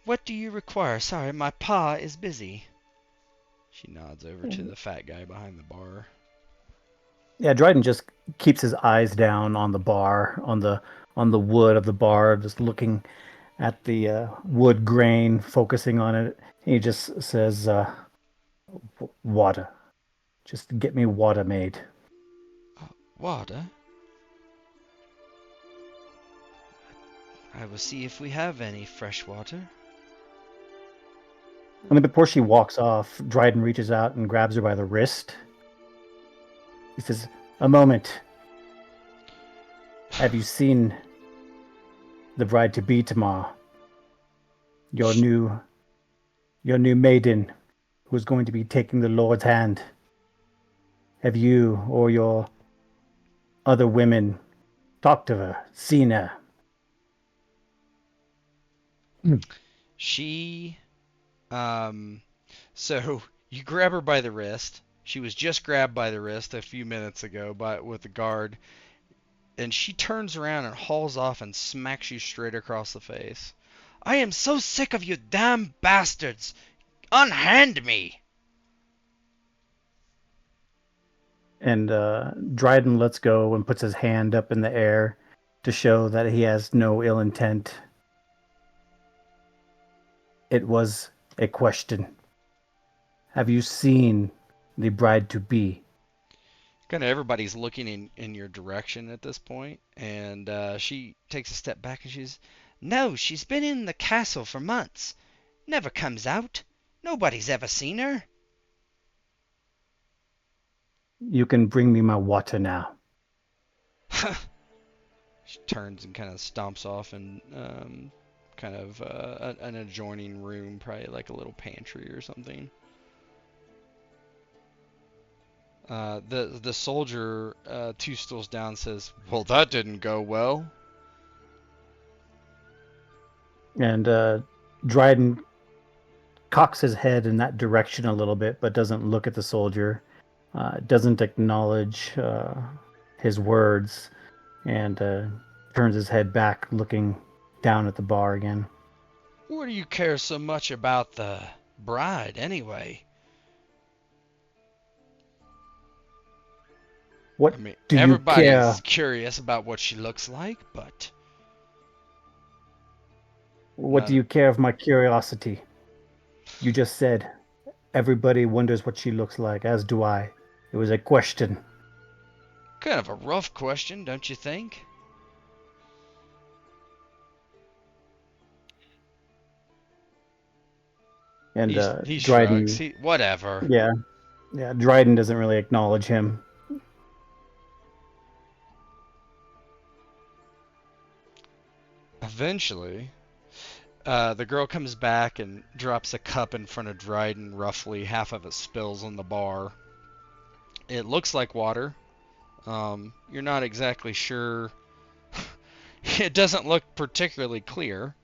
What do you require? Sorry, my pa is busy." She nods over to the fat guy behind the bar. Yeah, Dryden just keeps his eyes down on the bar, on the wood of the bar, just looking at the wood grain, focusing on it. He just says, "Water. Just get me water made." Water? I will see if we have any fresh water. And then before she walks off, Dryden reaches out and grabs her by the wrist. He says, "A moment. Have you seen the bride-to-be tomorrow? Your new maiden who's going to be taking the Lord's hand. Have you or your other women talked to her, seen her?" She, so you grab her by the wrist. She was just grabbed by the wrist a few minutes ago with the guard, and she turns around and hauls off and smacks you straight across the face. "I am so sick of you damn bastards! Unhand me!" And Dryden lets go and puts his hand up in the air to show that he has no ill intent. "It was a question. Have you seen the bride-to-be?" Kind of everybody's looking in your direction at this point, and she takes a step back and she's, "No, she's been in the castle for months. Never comes out. Nobody's ever seen her." "You can bring me my water now." She turns and kind of stomps off in kind of an adjoining room, probably like a little pantry or something. The soldier, 2 stools down, says, "Well, that didn't go well." And Dryden cocks his head in that direction a little bit, but doesn't look at the soldier, doesn't acknowledge his words, and turns his head back, looking down at the bar again. "What do you care so much about the bride, anyway?" What I mean, do you everybody's care? curious about what she looks like, but What do you care of my curiosity? You just said everybody wonders what she looks like, as do I. It was a question. kind of a rough question, don't you think? And He shrugs. Dryden, Whatever. yeah, Dryden doesn't really acknowledge him. Eventually, the girl comes back and drops a cup in front of Dryden. Roughly half of it spills on the bar. It looks like water. You're not exactly sure. It doesn't look particularly clear.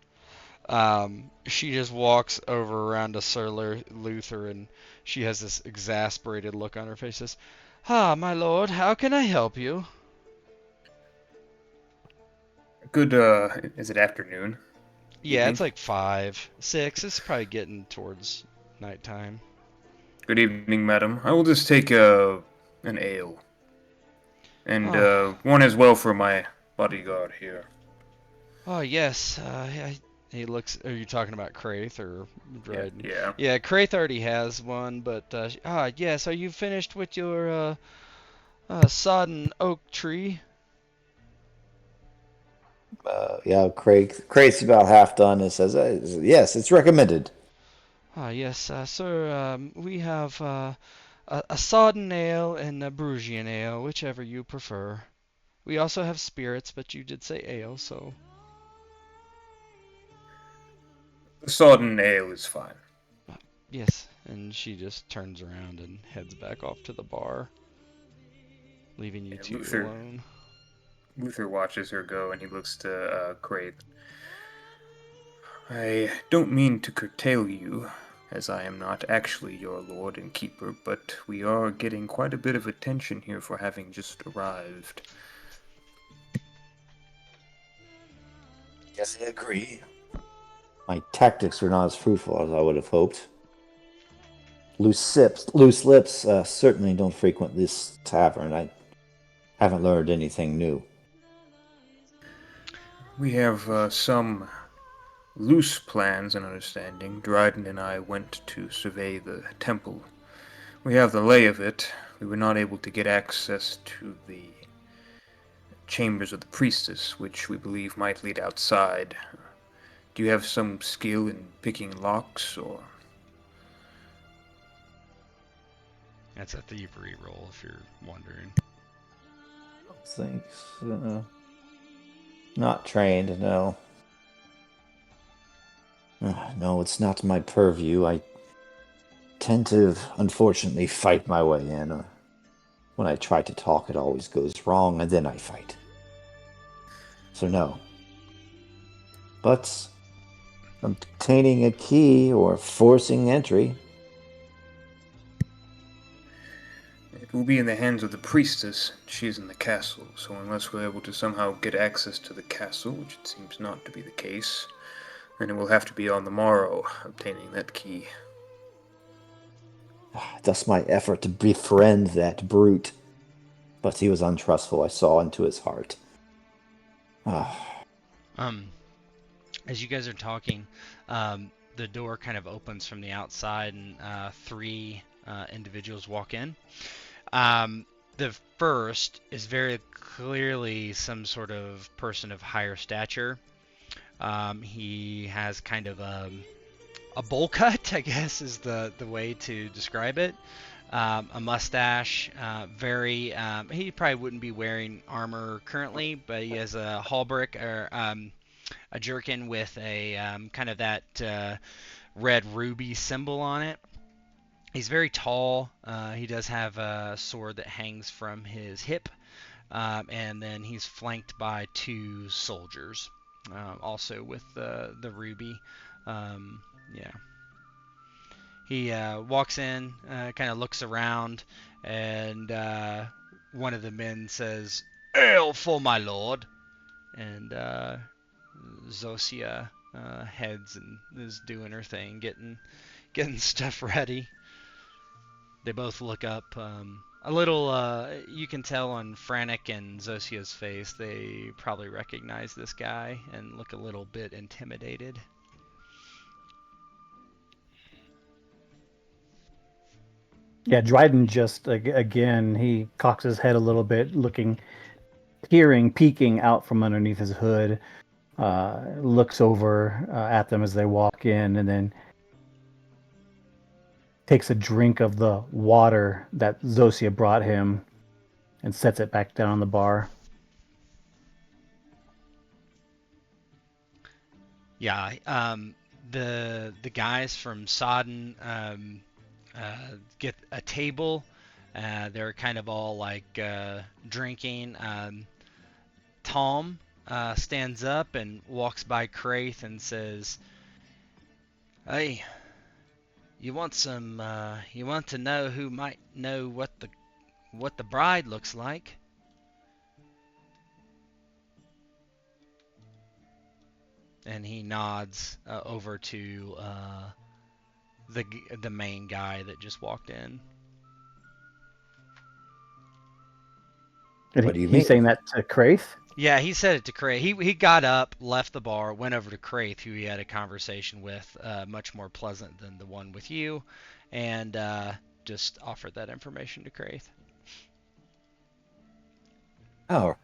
She just walks over around to Sir Luther, and she has this exasperated look on her face. Says, "Ah, my lord, how can I help you?" Good, is it afternoon? Yeah, Evening? it's like 5, 6. It's probably getting towards nighttime. Good evening, madam. I will just take an ale. And Oh, one as well for my bodyguard here. oh yes. He looks. Are you talking about Craith or Yeah, Dryden? yeah. Yeah, Craith already has one, but yes. Are you finished with your Sodden oak tree. Yeah, Craith's about half done and says, yes, it's recommended. Yes, sir. We have a sodden ale and a Brugian ale, whichever you prefer. We also have spirits, but you did say ale, so. The sodden ale is fine. Yes, and she just turns around and heads back off to the bar, leaving you And two alone. Luther watches her go, and he looks to Craith. I don't mean to curtail you, as I am not actually your lord and keeper, but we are getting quite a bit of attention here for having just arrived. Yes, I agree. My tactics were not as fruitful as I would have hoped. Loose lips certainly don't frequent this tavern. I haven't learned anything new. We have some loose plans and understanding. Dryden and I went to survey the temple. We have the lay of it. We were not able to get access to the chambers of the priestess, which we believe might lead outside. Do you have some skill in picking locks, or? That's a thievery roll, if you're wondering. Thanks. Not trained, no. No, it's not my purview. I tend to, unfortunately, fight my way in. When I try to talk, it always goes wrong, and then I fight. So no. But obtaining a key or forcing entry. It will be in the hands of the priestess. She is in the castle, so unless we're able to somehow get access to the castle, which it seems not to be the case, then it will have to be on the morrow, obtaining that key. Thus my effort to befriend that brute. But he was untrustful. I saw into his heart. As you guys are talking, the door kind of opens from the outside, and three individuals walk in. The first is very clearly some sort of person of higher stature. He has kind of a bowl cut, I guess, is the way to describe it. A mustache, he probably wouldn't be wearing armor currently, but he has a hauberk or a jerkin with a kind of that red ruby symbol on it. He's very tall. He does have a sword that hangs from his hip, and then he's flanked by two soldiers, also with the ruby. Yeah. He walks in, kind of looks around, and one of the men says, "Ale for my lord," and Zosia heads and is doing her thing, getting stuff ready. They both look up. A little, you can tell on Frantic and Zosia's face, they probably recognize this guy and look a little bit intimidated. Yeah, Dryden just again he cocks his head a little bit, peeking out from underneath his hood. Looks over at them as they walk in, and then takes a drink of the water that Zosia brought him, and sets it back down on the bar. Yeah, the guys from Sodden get a table. They're kind of all like drinking. Tom stands up and walks by Craith and says, "Hey, you want some? You want to know who might know what the bride looks like?" And he nods over to the main guy that just walked in. And What do you he's mean? saying that to Craith. Yeah, he said it to Craith. He got up, left the bar, went over to Craith, who he had a conversation with, much more pleasant than the one with you, and just offered that information to Craith. Oh,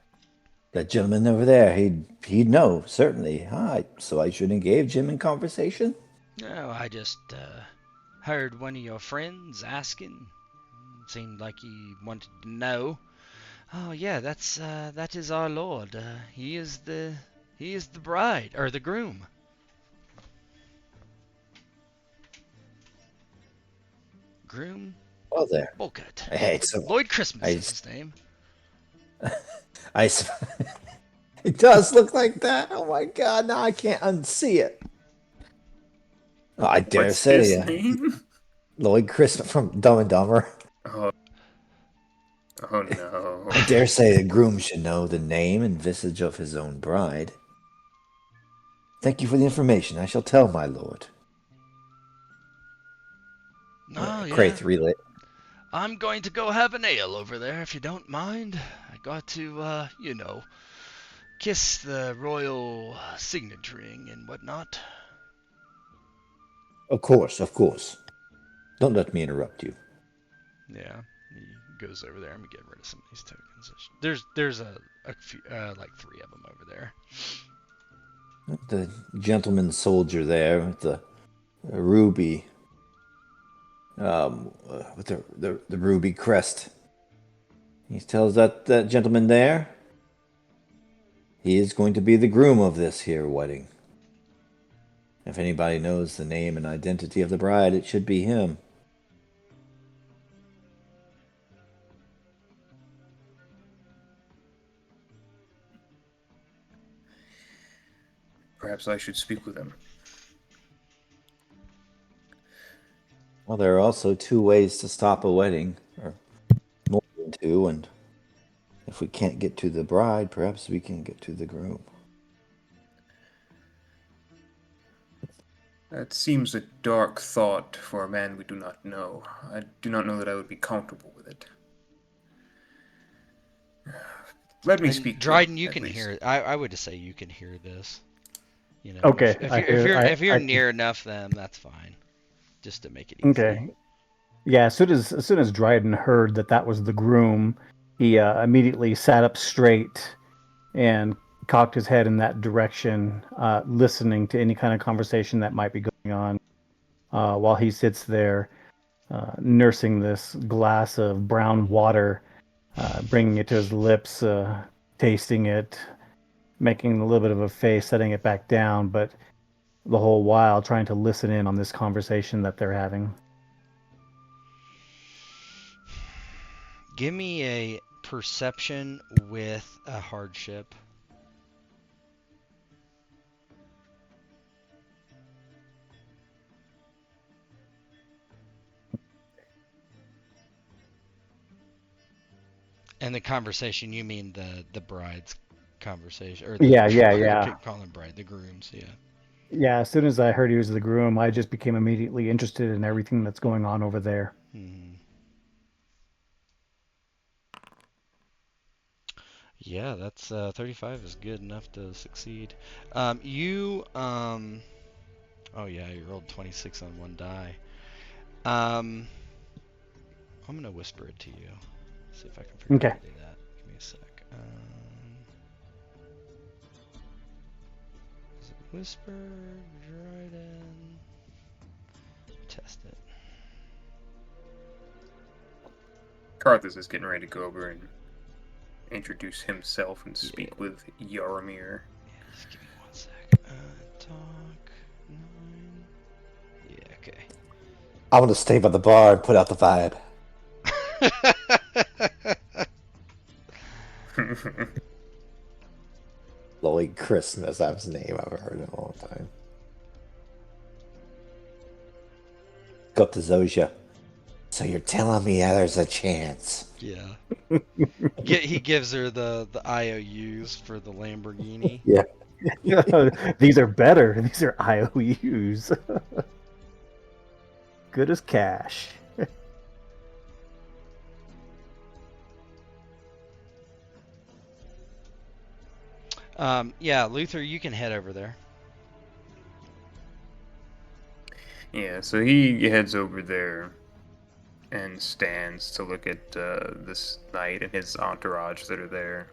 that gentleman over there, he'd know, certainly. So I should engage him in conversation? No, I just heard one of your friends asking. Seemed like he wanted to know. Oh yeah, that is our lord. He is the bride or the groom. Groom Oh, there. Bulkett. Hey, so Lloyd Christmas I, is his name. I, it does look like that. Oh my God! Now I can't unsee it. Oh, I dare What's his say, name? Lloyd Christmas from Dumb and Dumber. Oh, oh no. I dare say the groom should know the name and visage of his own bride. Thank you for the information. I shall tell my lord. Oh yeah. Craith relay. I'm going to go have an ale over there if you don't mind. I got to, kiss the royal signet ring and whatnot. Of course, of course. Don't let me interrupt you. Yeah, he goes over there. I'm getting rid of some of these tokens. There's a few, like 3 of them over there. The gentleman soldier there with the ruby, with the ruby crest. He tells that gentleman there he is going to be the groom of this here wedding. If anybody knows the name and identity of the bride, it should be him. Perhaps I should speak with him. Well, there are also 2 ways to stop a wedding, or more than 2, and if we can't get to the bride, perhaps we can get to the groom. That seems a dark thought for a man we do not know. I do not know that I would be comfortable with it. Let me And speak to him, Dryden, you at can least. hear. I would just say you can hear this. You know, Okay, if I you're if hear. you're if you're I near enough them, that's fine. Just to make it easy. okay. Yeah, as soon as Dryden heard that that was the groom, he immediately sat up straight and cocked his head in that direction, listening to any kind of conversation that might be going on, while he sits there nursing this glass of brown water, bringing it to his lips, tasting it, making a little bit of a face, setting it back down, but the whole while trying to listen in on this conversation that they're having. Give me a perception with a hardship. And the conversation, you mean the bride's conversation, or Yeah, yeah, I yeah. keep calling bride the groom's, yeah. Yeah, as soon as I heard he was the groom, I just became immediately interested in everything that's going on over there. Hmm. Yeah, that's 35 is good enough to succeed. Oh yeah, you rolled 26 on one die. I'm gonna whisper it to you. See if I can figure out Okay. how to do that. Give me a sec. Is it whisper, Dryden? Test it. Carthis is getting ready to go over and introduce himself and speak with Yaramir. Yeah, just give me 1 sec. Talk 9. Yeah, okay. I want to stay by the bar and put out the vibe. Lloyd Christmas, that's his name. I've heard in a long time. Go up to Zosia. So you're telling me there's a chance? Yeah. He gives her the IOUs for the Lamborghini. Yeah. These are better. These are IOUs. Good as cash. Yeah, Luther, you can head over there. Yeah, so he heads over there and stands to look at this knight and his entourage that are there.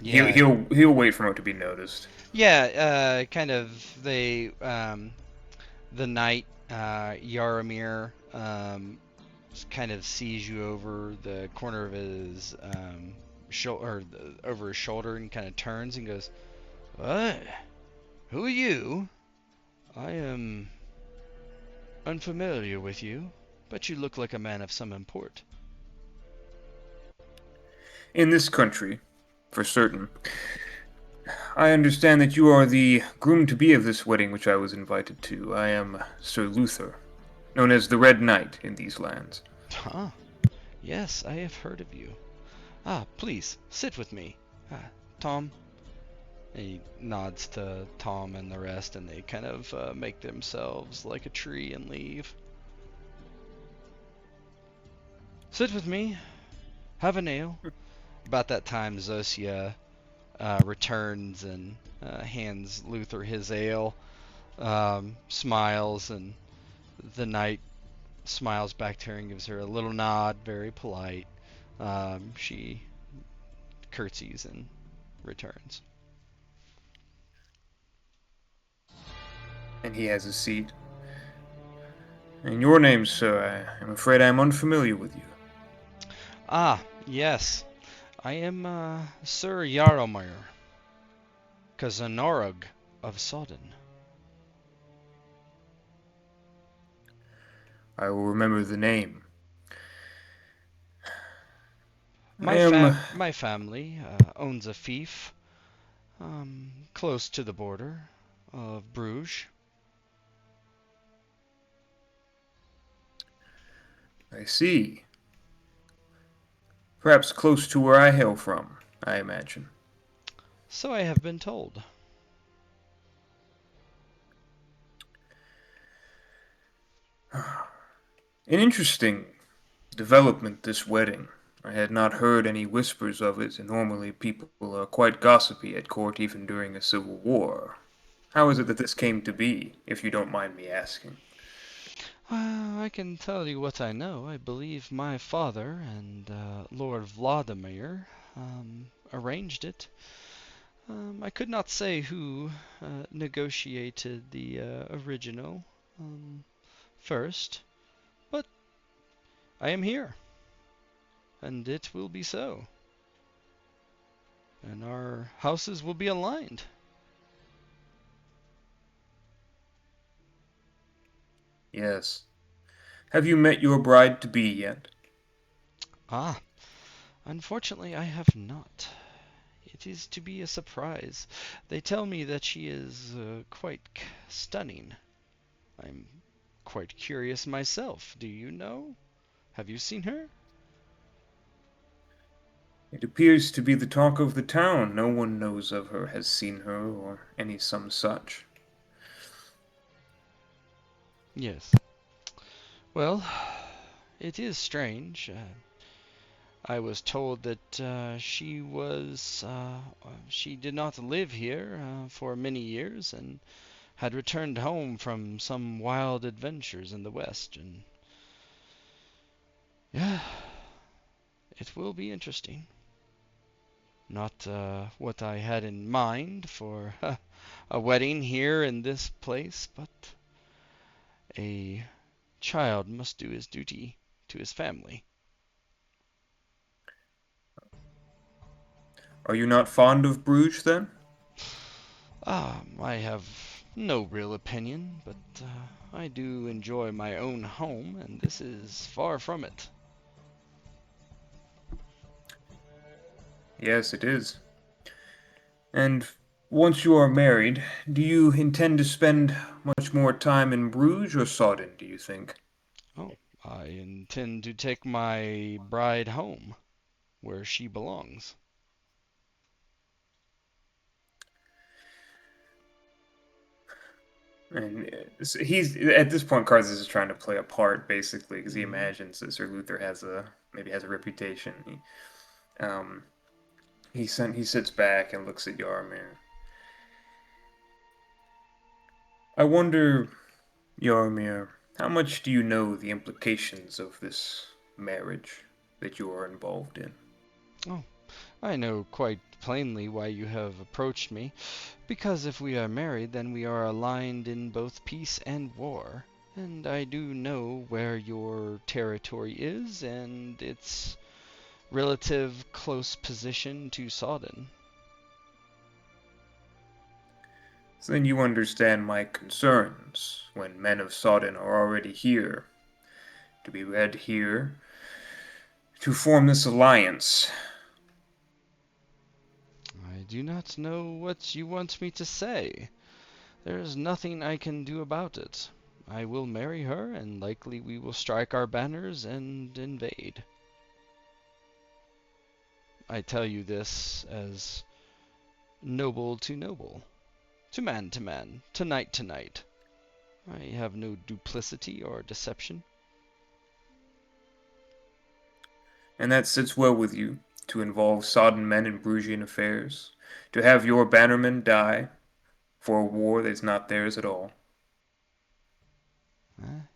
Yeah, He'll wait for him to be noticed. yeah. Kind of. The knight, Yaramir, kind of sees you over the corner of his shoulder, over his shoulder, and kind of turns and goes, "What? Who are you? I am unfamiliar with you, but you look like a man of some import." In this country, for certain. I understand that you are the groom-to-be of this wedding which I was invited to. I am Sir Luther, known as the Red Knight in these lands. Huh? Yes, I have heard of you. Ah, please, sit with me. Tom. He nods to Tom and the rest, and they kind of make themselves like a tree and leave. Sit with me. Have an ale. About that time, Zosia returns and hands Luther his ale, smiles, and the knight smiles back to her and gives her a little nod, very polite. She curtsies and returns. And he has a seat. And your name, sir, I'm afraid I am unfamiliar with you. Ah, yes. I am Sir Yaromir, Kazanorog of Sodden. I will remember the name. I My am. my family owns a fief close to the border of Bruges. I see. Perhaps close to where I hail from, I imagine. So I have been told. An interesting development, this wedding. I had not heard any whispers of it, and normally people are quite gossipy at court even during a civil war. How is it that this came to be, if you don't mind me asking? I can tell you what I know. I believe my father and Lord Vladimir arranged it. I could not say who negotiated the original first, but I am here, and it will be so. And our houses will be aligned. Yes. Have you met your bride-to-be yet? Ah, unfortunately, I have not. It is to be a surprise. They tell me that she is quite stunning. I'm quite curious myself. Do you know? Have you seen her? It appears to be the talk of the town. No one knows of her, has seen her, or any some such. Yes. Well, it is strange. I was told that she did not live here for many years and had returned home from some wild adventures in the West. And yeah, it will be interesting. Not what I had in mind for a wedding here in this place, but a child must do his duty to his family. Are you not fond of Bruges, then? I have no real opinion, but I do enjoy my own home, and this is far from it. Yes, it is. And once you are married, do you intend to spend much more time in Bruges or Sodden, do you think? Oh, I intend to take my bride home, where she belongs. And he's at this point, Carthis is trying to play a part basically because he Hmm. imagines that Sir Luther maybe has a reputation. Um, he sits back and looks at Yarmir. I wonder, Yarmir, how much do you know the implications of this marriage that you are involved in? Oh, I know quite plainly why you have approached me, because if we are married, then we are aligned in both peace and war. And I do know where your territory is and its relative close position to Sodden. So then you understand my concerns when men of Sodden are already here, to be led here, to form this alliance. I do not know what you want me to say. There is nothing I can do about it. I will marry her, and likely we will strike our banners and invade. I tell you this as noble to noble, to man, to knight. I have no duplicity or deception. And that sits well with you, to involve sodden men in Brugian affairs, to have your bannermen die for a war that is not theirs at all.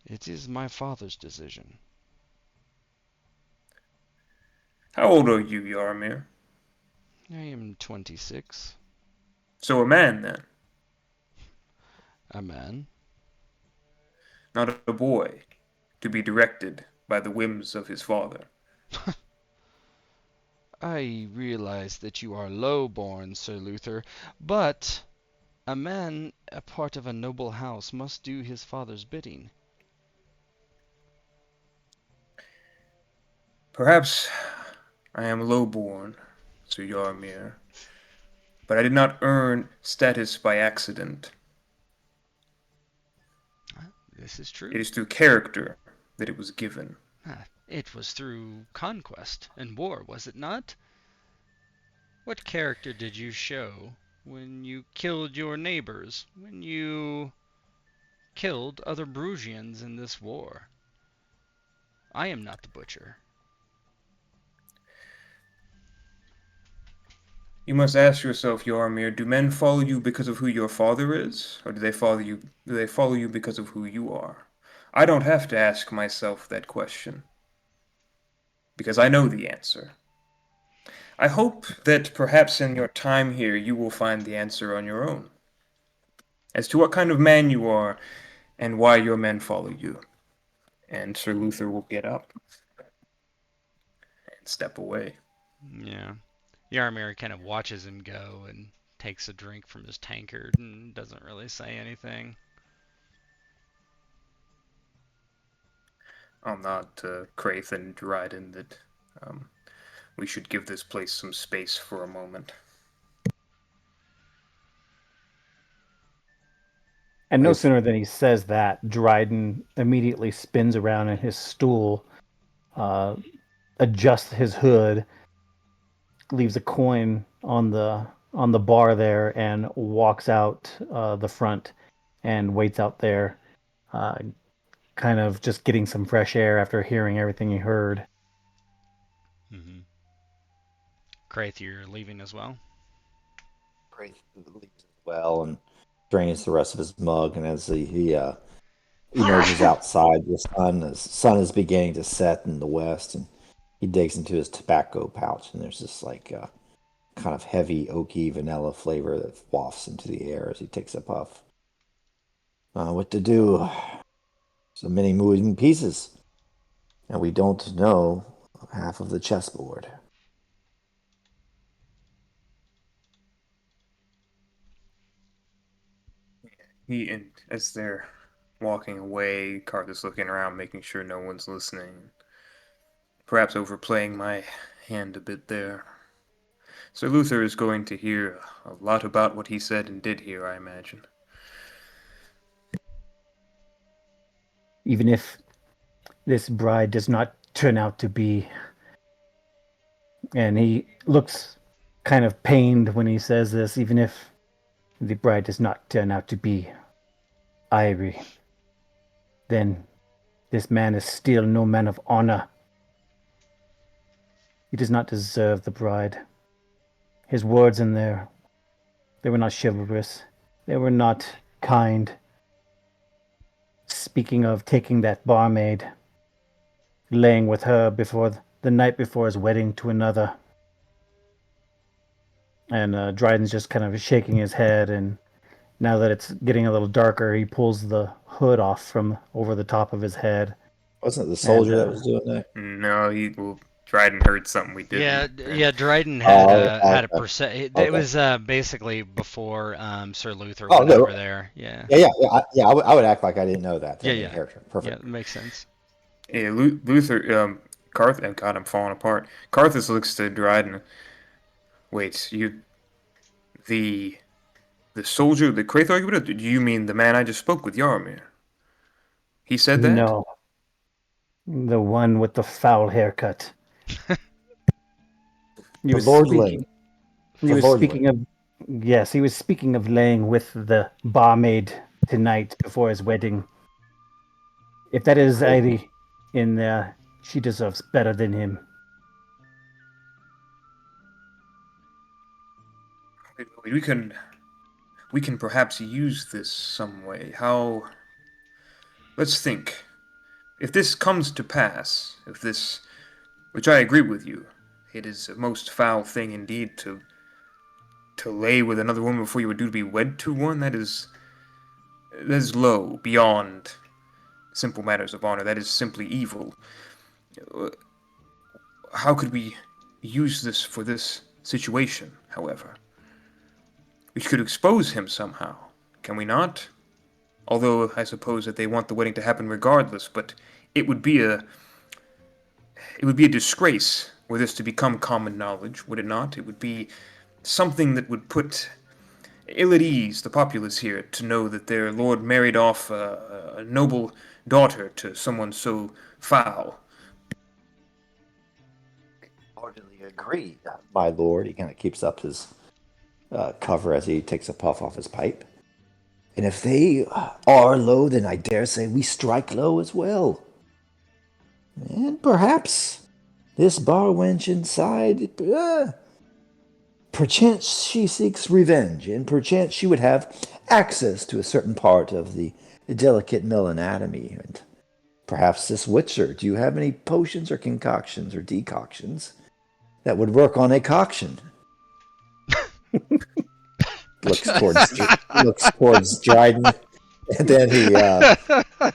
It is my father's decision. How old are you, Yarmir? I am 26. So a man, then, A man. not a boy, to be directed by the whims of his father. I realize that you are low-born, Sir Luther, but a man, a part of a noble house, must do his father's bidding. Perhaps I am low-born, Sir Yarmir, but I did not earn status by accident. This is true. It is through character that it was given. It was through conquest and war, was it not? What character did you show when you killed your neighbors, when you killed other Brugians in this war? I am not the butcher. You must ask yourself, Yarmir, do men follow you because of who your father is, or do they follow you because of who you are? I don't have to ask myself that question, because I know the answer. I hope that perhaps in your time here you will find the answer on your own, as to what kind of man you are and why your men follow you. And Sir Luther will get up and step away. Yeah. Yarmir kind of watches him go and takes a drink from his tankard and doesn't really say anything. I'll nod to Craith and Dryden that um, we should give this place some space for a moment. And no sooner than he says that, Dryden immediately spins around in his stool, uh, adjusts his hood, leaves a coin on the bar there, and walks out the front and waits out there, uh, kind of just getting some fresh air after hearing everything he heard. Mm-hmm. Craith, you're leaving as well? Craith leaves as well and drains the rest of his mug. And as he emerges outside, the sun is beginning to set in the west, and he digs into his tobacco pouch, and there's this like kind of heavy oaky vanilla flavor that wafts into the air as he takes a puff. What to do? So many moving pieces, and we don't know half of the chessboard. And as they're walking away, Carthis looking around, making sure no one's listening. Perhaps overplaying my hand a bit there. Sir Luther is going to hear a lot about what he said and did here, I imagine. Even if this bride does not turn out to be, and he looks kind of pained when he says this, even if the bride does not turn out to be Irie, then this man is still no man of honor. He does not deserve the bride. His words in there, they were not chivalrous. They were not kind. Speaking of taking that barmaid, laying with her before the night before his wedding to another. And Dryden's just kind of shaking his head, and now that it's getting a little darker, he pulls the hood off from over the top of his head. Wasn't it the And soldier that was doing that? No, Dryden heard something we Yeah, didn't. yeah. Dryden Oh, had a okay. percent. It Okay. was basically before Sir Luther Oh, went no. over there. Yeah, I would act like I didn't know that. yeah, That made yeah, character. yeah. Perfect. That makes sense. Yeah, Luther, Carth, and God, I'm falling apart. Carthis looks to Dryden. Wait, the the soldier, the Craith argument? Or do you mean the man I just spoke with, Yarmir? He said that? no, the one with the foul haircut. He The was lordling. speaking. He The was lordling. speaking of. Yes, he was speaking of laying with the barmaid tonight before his wedding. If that is Great. Ivy in there, she deserves better than him. We can we can perhaps use this some way. How? Let's think. If this comes to pass, if this, which I agree with you, it is a most foul thing indeed to lay with another woman before you were due to be wed to one. That is low, beyond simple matters of honor. That is simply evil. How could we use this for this situation, however? We could expose him somehow, can we not? Although I suppose that they want the wedding to happen regardless, but it would be a it would be a disgrace were this to become common knowledge, would it not? It would be something that would put ill at ease the populace here to know that their lord married off a noble daughter to someone so foul. Heartily agree, my lord. He kind of keeps up his cover as he takes a puff off his pipe. And if they are low, then I dare say we strike low as well. And perhaps this bar wench inside, perchance she seeks revenge, and perchance she would have access to a certain part of the delicate male anatomy. And perhaps this witcher, do you have any potions or concoctions or decoctions that would work on a coction? looks towards Dryden, and then he kind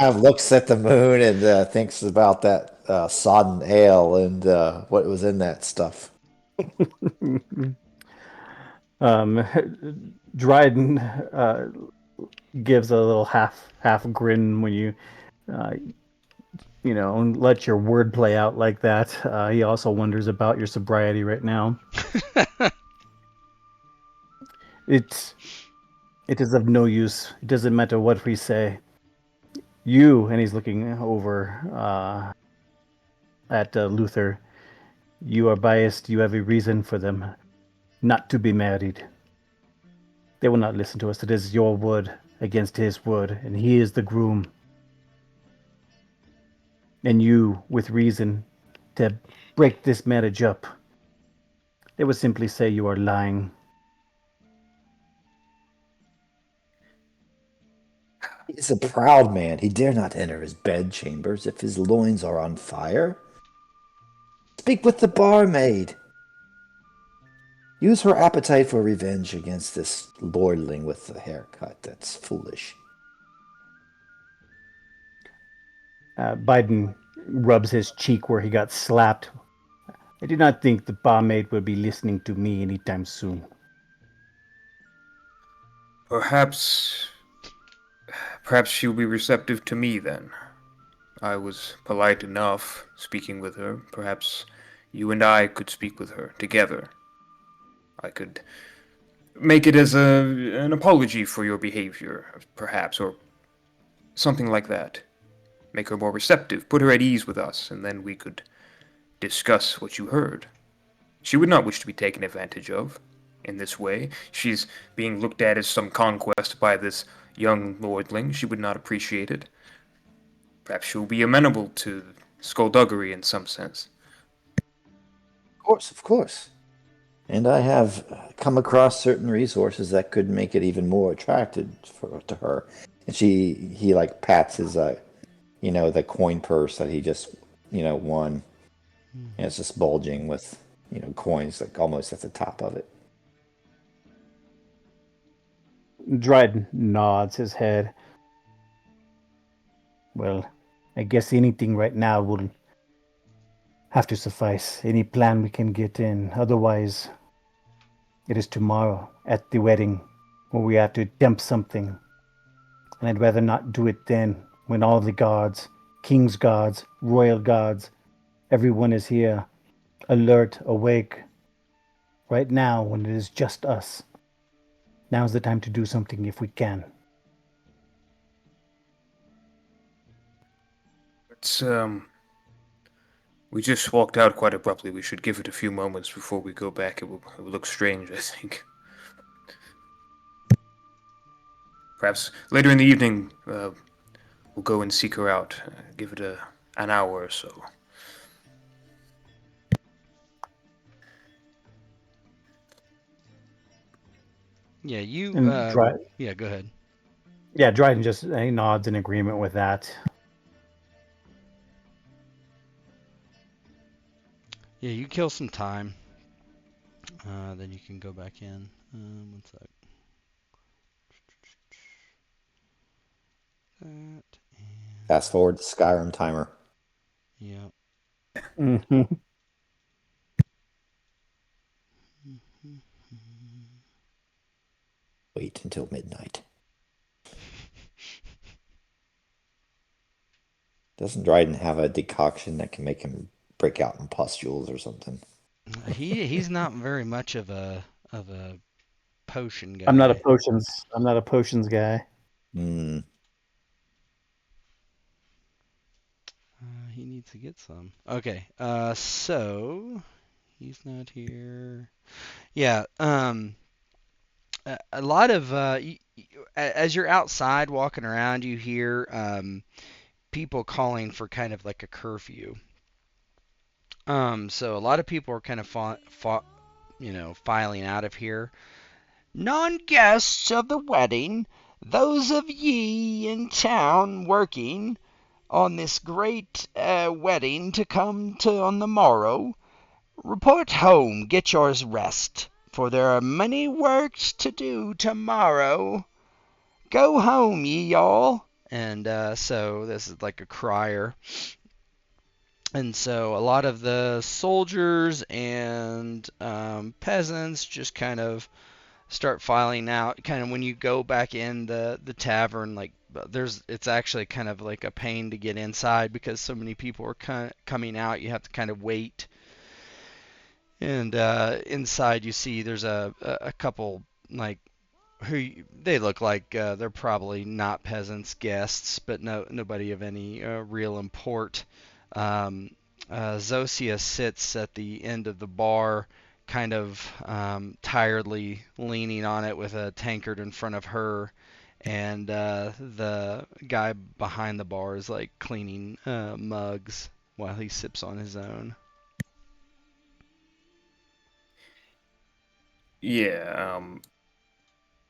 of looks at the moon and thinks about that sodden ale and what was in that stuff. um, Dryden gives a little half grin when uh, let your word play out like that. He also wonders about your sobriety right now. It it is of no use. It doesn't matter what we say. You, and he's looking over at Luther. You are biased. You have a reason for them not to be married. They will not listen to us. It is your word against his word, and he is the groom. And you, with reason, to break this marriage up, they would simply say you are lying. He is a proud man. He dare not enter his bedchambers if his loins are on fire. Speak with the barmaid. Use her appetite for revenge against this lordling with the haircut. That's foolish. Biden rubs his cheek where he got slapped. I do not think the barmaid will be listening to me anytime soon. Perhaps she'll be receptive to me then. I was polite enough speaking with her. Perhaps you and I could speak with her together. I could make it as an apology for your behavior, perhaps, or something like that. Make her more receptive, put her at ease with us, and then we could discuss what you heard. She would not wish to be taken advantage of in this way. She's being looked at as some conquest by this young lordling. She would not appreciate it. Perhaps she'll be amenable to skullduggery in some sense. Of course. And I have come across certain resources that could make it even more attractive to her. And he like pats his, the coin purse that he just, won. And it's just bulging with, coins like almost at the top of it. Dryden nods his head. Well, I guess anything right now will have to suffice. Any plan we can get in. Otherwise, it is tomorrow at the wedding where we have to attempt something. And I'd rather not do it then when all the guards, king's guards, royal guards, everyone is here, alert, awake. Right now, when it is just us. Now's the time to do something if we can. It's, we just walked out quite abruptly. We should give it a few moments before we go back. It will look strange, I think. Perhaps later in the evening, we'll go and seek her out. Give it an hour or so. Yeah, you. And Yeah, go ahead. Yeah, Dryden just nods in agreement with that. Yeah, you kill some time. Then you can go back in. One sec. That and Fast forward the Skyrim timer. yeah. Mm-hmm. Wait until midnight. Doesn't Dryden have a decoction that can make him break out in pustules or something? He's not very much of a potion I'm not a guy. potions. I'm not a potions guy. Hmm. He needs to get some. Okay. So he's not here. Yeah. A lot of as you're outside walking around, you hear people calling for kind of like a curfew. So a lot of people are kind of filing out of here. Non-guests of the wedding, those of ye in town working on this great wedding to come to on the morrow, report home, get yours rest, for there are many works to do tomorrow. Go home, ye all. And so this is like a crier. And so a lot of the soldiers and peasants just kind of start filing out. Kind of when you go back in the tavern, like it's actually kind of like a pain to get inside because so many people are coming out. You have to kind of wait. And inside you see there's a couple like they look like they're probably not peasants, guests, but nobody of any real import. Um, Zosia sits at the end of the bar, kind of tiredly leaning on it with a tankard in front of her, and the guy behind the bar is like cleaning mugs while he sips on his own. Yeah,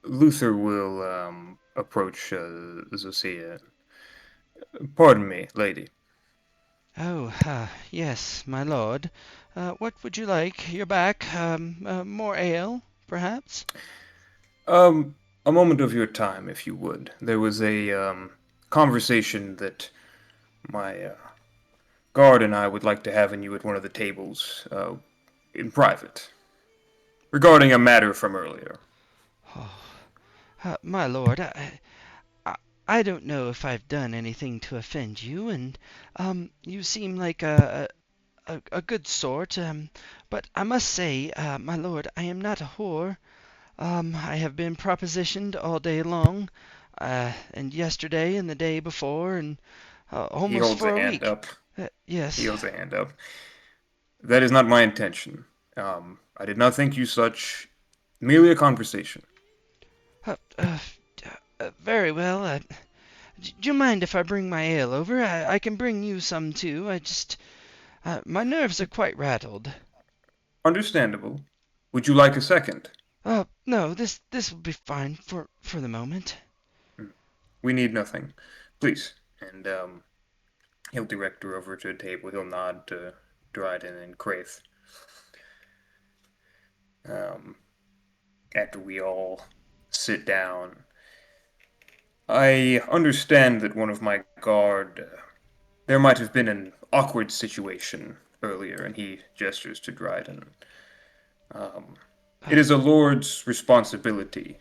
Luther will approach Zosia. Pardon me, lady. Oh, yes, my lord. What would you like? You're back. More ale, perhaps? A moment of your time, if you would. There was a conversation that my guard and I would like to have in you at one of the tables, in private, regarding a matter from earlier. Oh, my lord, I, I don't know if I've done anything to offend you, and you seem like a good sort. But I must say, my lord, I am not a whore. I have been propositioned all day long, and yesterday and the day before, and He almost holds a for a hand week. up. He Yes. holds a hand up. That is not my intention. I did not think you such. Merely a conversation. Uh, uh, very well. Do you mind if I bring my ale over? I can bring you some too. My nerves are quite rattled. Understandable. Would you like a second? No, this will be fine for the moment. We need nothing. Please. And he'll direct her over to a table. He'll nod to Dryden and Craith. Um, After we all sit down. I understand that one of my guard, there might have been an awkward situation earlier, and he gestures to Dryden. It is a lord's responsibility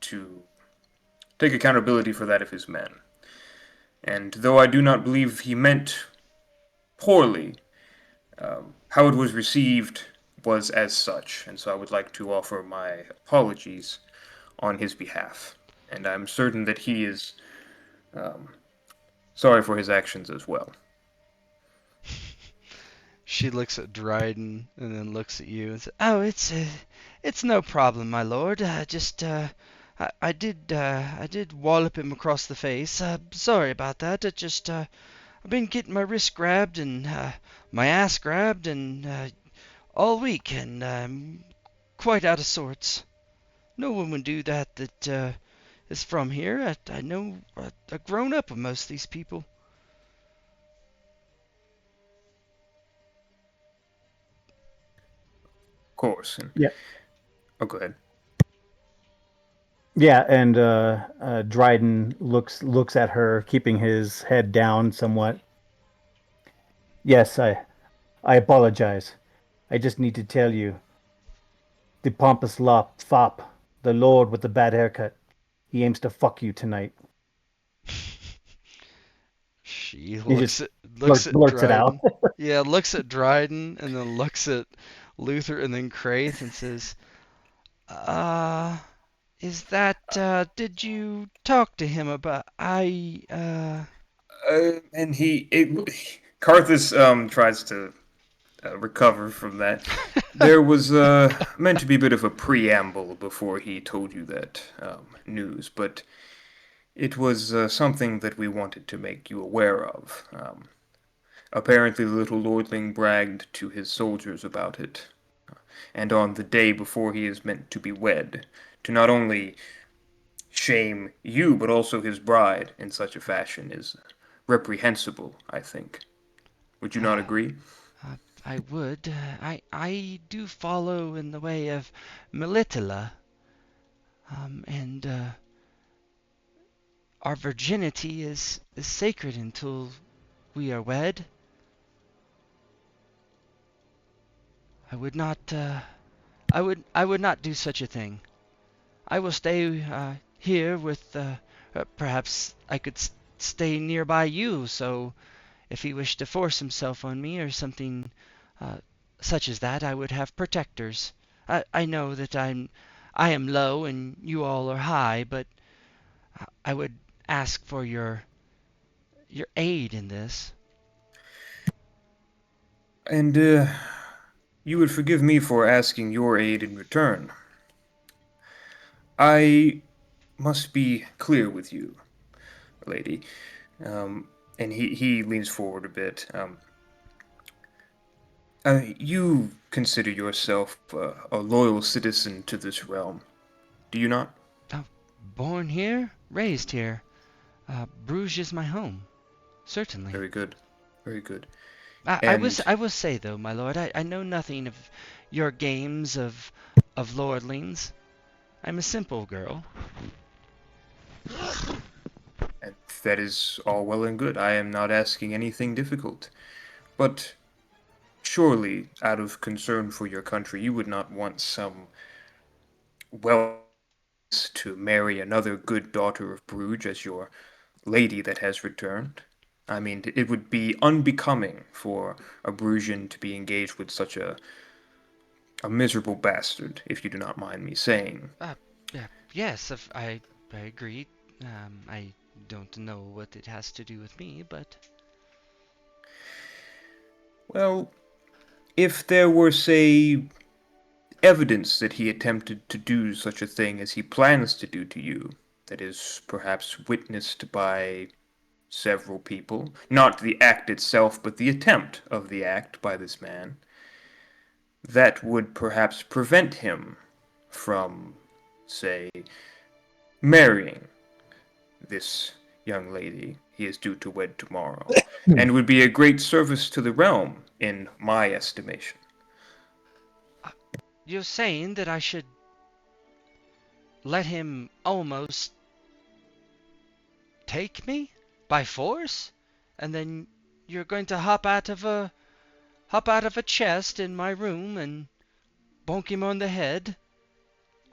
to take accountability for that of his men. And though I do not believe he meant poorly, how it was received was as such, and so I would like to offer my apologies on his behalf. And I'm certain that he is sorry for his actions as well. She looks at Dryden and then looks at you and says, "Oh, it's no problem, my lord. I did wallop him across the face. Sorry about that. I've been getting my wrist grabbed and my ass grabbed and all week, and I'm quite out of sorts. No one would do that is from here. I know I've grown up with most of these people." Of course. And, Yeah. oh, go ahead. Yeah, and Dryden looks at her, keeping his head down somewhat. Yes, I apologize. I just need to tell you, the pompous fop, the lord with the bad haircut, he aims to fuck you tonight. She He just looks at blurts it out. Dryden. Yeah, looks at Dryden and then looks at Luther and then Craith and says, is that, did you talk to him about, And Carthis tries to recover from that. There was meant to be a bit of a preamble before he told you that news, but it was something that we wanted to make you aware of. Apparently, the little lordling bragged to his soldiers about it, and on the day before he is meant to be wed, to not only shame you, but also his bride in such a fashion is reprehensible, I think. Would you not agree? I would. I do follow in the way of Melitala, and our virginity is sacred until we are wed. I would not. I would not do such a thing. I will stay here with. Perhaps I could stay nearby you, so if he wished to force himself on me or something uh, such as that, I would have protectors. I know that I am low and you all are high, but I would ask for your aid in this. And you would forgive me for asking your aid in return. I must be clear with you, lady. And he leans forward a bit. You consider yourself a loyal citizen to this realm, do you not? Born here, raised here. Bruges is my home, certainly. Very good. Very good. I will say though, my lord, I know nothing of your games of lordlings. I'm a simple girl. And that is all well and good. I am not asking anything difficult. But surely, out of concern for your country, you would not want some well to marry another good daughter of Bruges as your lady that has returned. I mean, it would be unbecoming for a Brugian to be engaged with such a miserable bastard, if you do not mind me saying. Yes, I agree. I don't know what it has to do with me, but Well, if there were, say, evidence that he attempted to do such a thing as he plans to do to you, that is perhaps witnessed by several people, not the act itself, but the attempt of the act by this man, that would perhaps prevent him from, say, marrying this young lady he is due to wed tomorrow, and would be a great service to the realm, in my estimation. you're saying that I should let him almost take me by force, and then you're going to hop out of a chest in my room and bonk him on the head.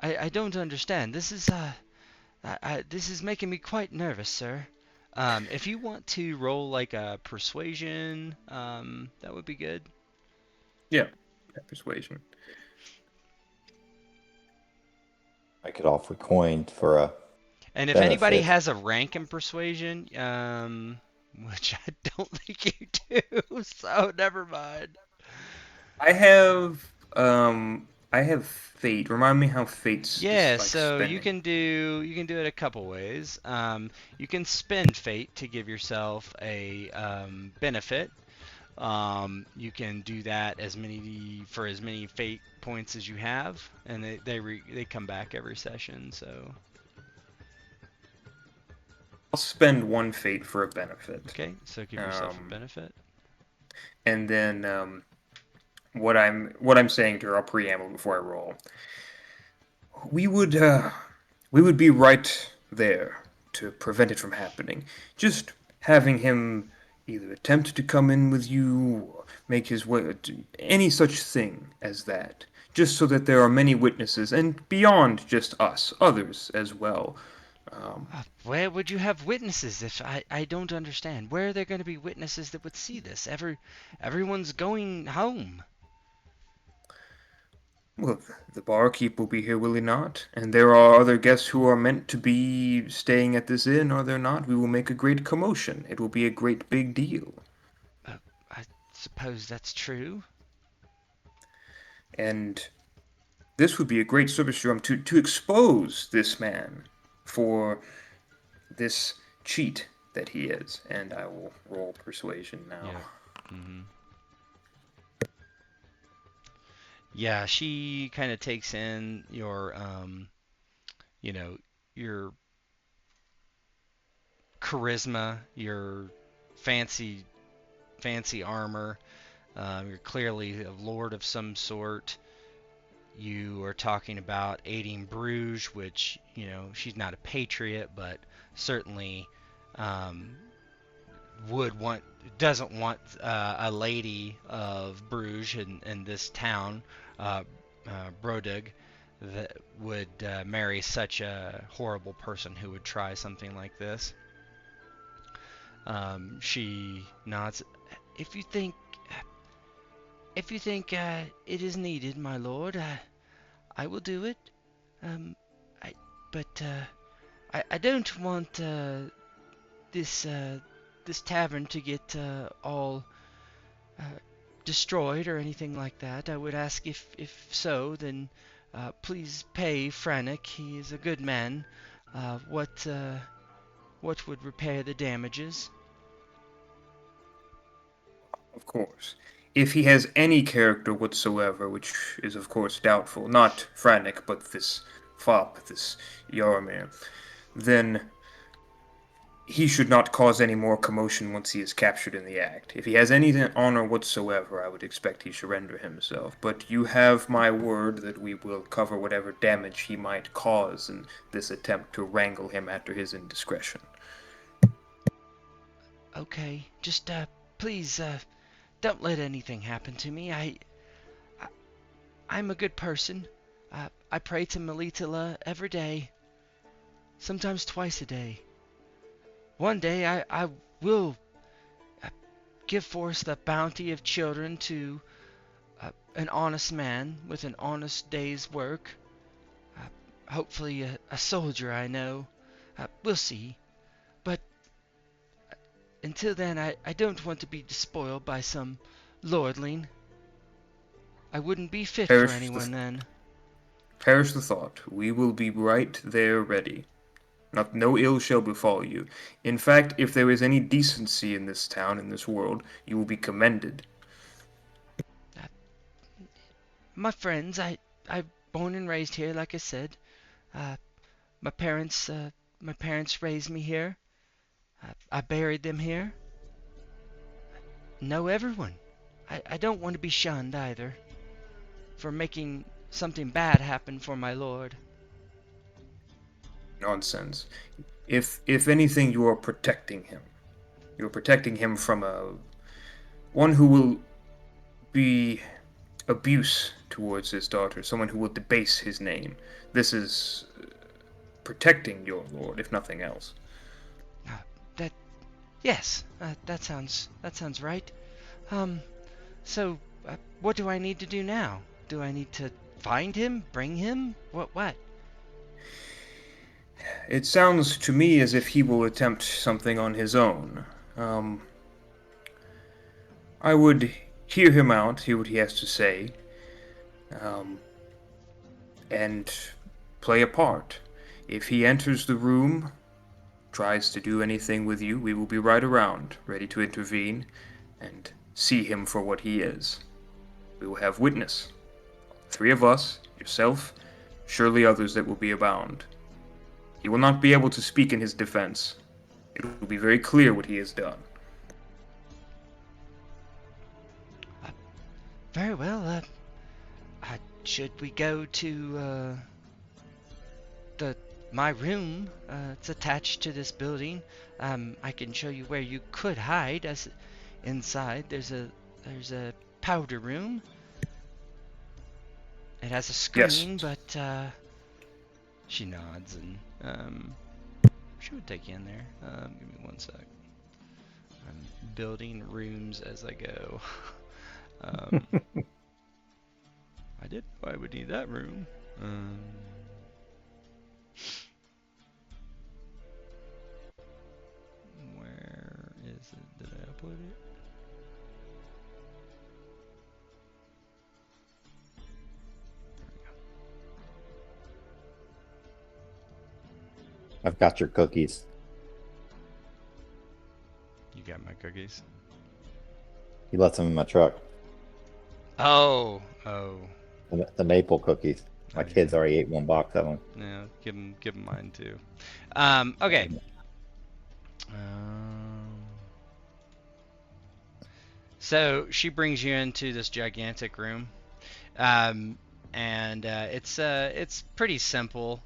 I don't understand. This is making me quite nervous, sir. If you want to roll like a persuasion, that would be good. Yeah, persuasion. I could offer coin for a And if anybody benefit. has a rank in persuasion, which I don't think you do, so never mind. I have fate. Remind me how fate's is Yeah, like so spending. you can do it a couple ways. You can spend fate to give yourself a benefit. You can do that for as many fate points as you have, and they come back every session. So I'll spend one fate for a benefit. okay, so give yourself a benefit. And then what I'm saying to her, I'll preamble before I roll. We would be right there to prevent it from happening. Just having him either attempt to come in with you or make his way, any such thing as that. Just so that there are many witnesses, and beyond just us, others as well. Where would you have witnesses if I don't understand? Where are there going to be witnesses that would see this? Everyone's going home. Well, the barkeep will be here, will he not? And there are other guests who are meant to be staying at this inn, are there not? We will make a great commotion. It will be a great big deal. I suppose that's true. And this would be a great service to to expose this man for this cheat that he is. And I will roll persuasion now. Yeah. Yeah, she kind of takes in your your charisma, your fancy armor. You're clearly a lord of some sort. You are talking about aiding Bruges, which, she's not a patriot, but certainly um, doesn't want a lady of Bruges in this town, Bodrog, that would marry such a horrible person who would try something like this. She nods. If you think it is needed, my lord, I will do it. Um, I but I don't want this this tavern to get all uh, destroyed or anything like that. I would ask if so, then please pay Frannick. He is a good man. What would repair the damages? Of course. If he has any character whatsoever, which is of course doubtful, not Frannick, but this fop, this Yaromir, then he should not cause any more commotion once he is captured in the act. If he has any honor whatsoever, I would expect he surrender himself. But you have my word that we will cover whatever damage he might cause in this attempt to wrangle him after his indiscretion. Okay, just please don't let anything happen to me. I'm a good person. I pray to Melitala every day, sometimes twice a day. One day I will give forth the bounty of children to an honest man with an honest day's work. Hopefully a soldier I know. We'll see. But until then, I don't want to be despoiled by some lordling. I wouldn't be fit for anyone then. Perish the thought. We will be right there ready. No ill shall befall you. In fact, if there is any decency in this town, in this world, you will be commended. My friends, I born and raised here, like I said. My parents raised me here. I buried them here. Know everyone. I don't want to be shunned either for making something bad happen for my lord. Nonsense. If anything, you are protecting him. You're protecting him from one who will be abuse towards his daughter, someone who will debase his name. This is protecting your lord, if nothing else. That, yes, that sounds right. So, what do I need to do now? Do I need to find him, bring him? What? It sounds to me as if he will attempt something on his own. I would hear him out, hear what he has to say, and play a part. If he enters the room, tries to do anything with you, we will be right around, ready to intervene and see him for what he is. We will have witness. 3 of us, yourself, surely others that will be abound. He will not be able to speak in his defense. It will be very clear what he has done. Very well. Should we go to my room? It's attached to this building. I can show you where you could hide. As inside, there's a powder room. It has a screen, Yes. but she nods and she would take you in there. Give me one sec. I'm building rooms as I go. I didn't know I would need that room. Where is it? Did I upload it? I've got your cookies. You got my cookies? He left them in my truck. Oh. The maple cookies. My Oh, kids yeah. already ate 1 box of them. Yeah, give them mine too. Okay. So she brings you into this gigantic room, and it's pretty simple.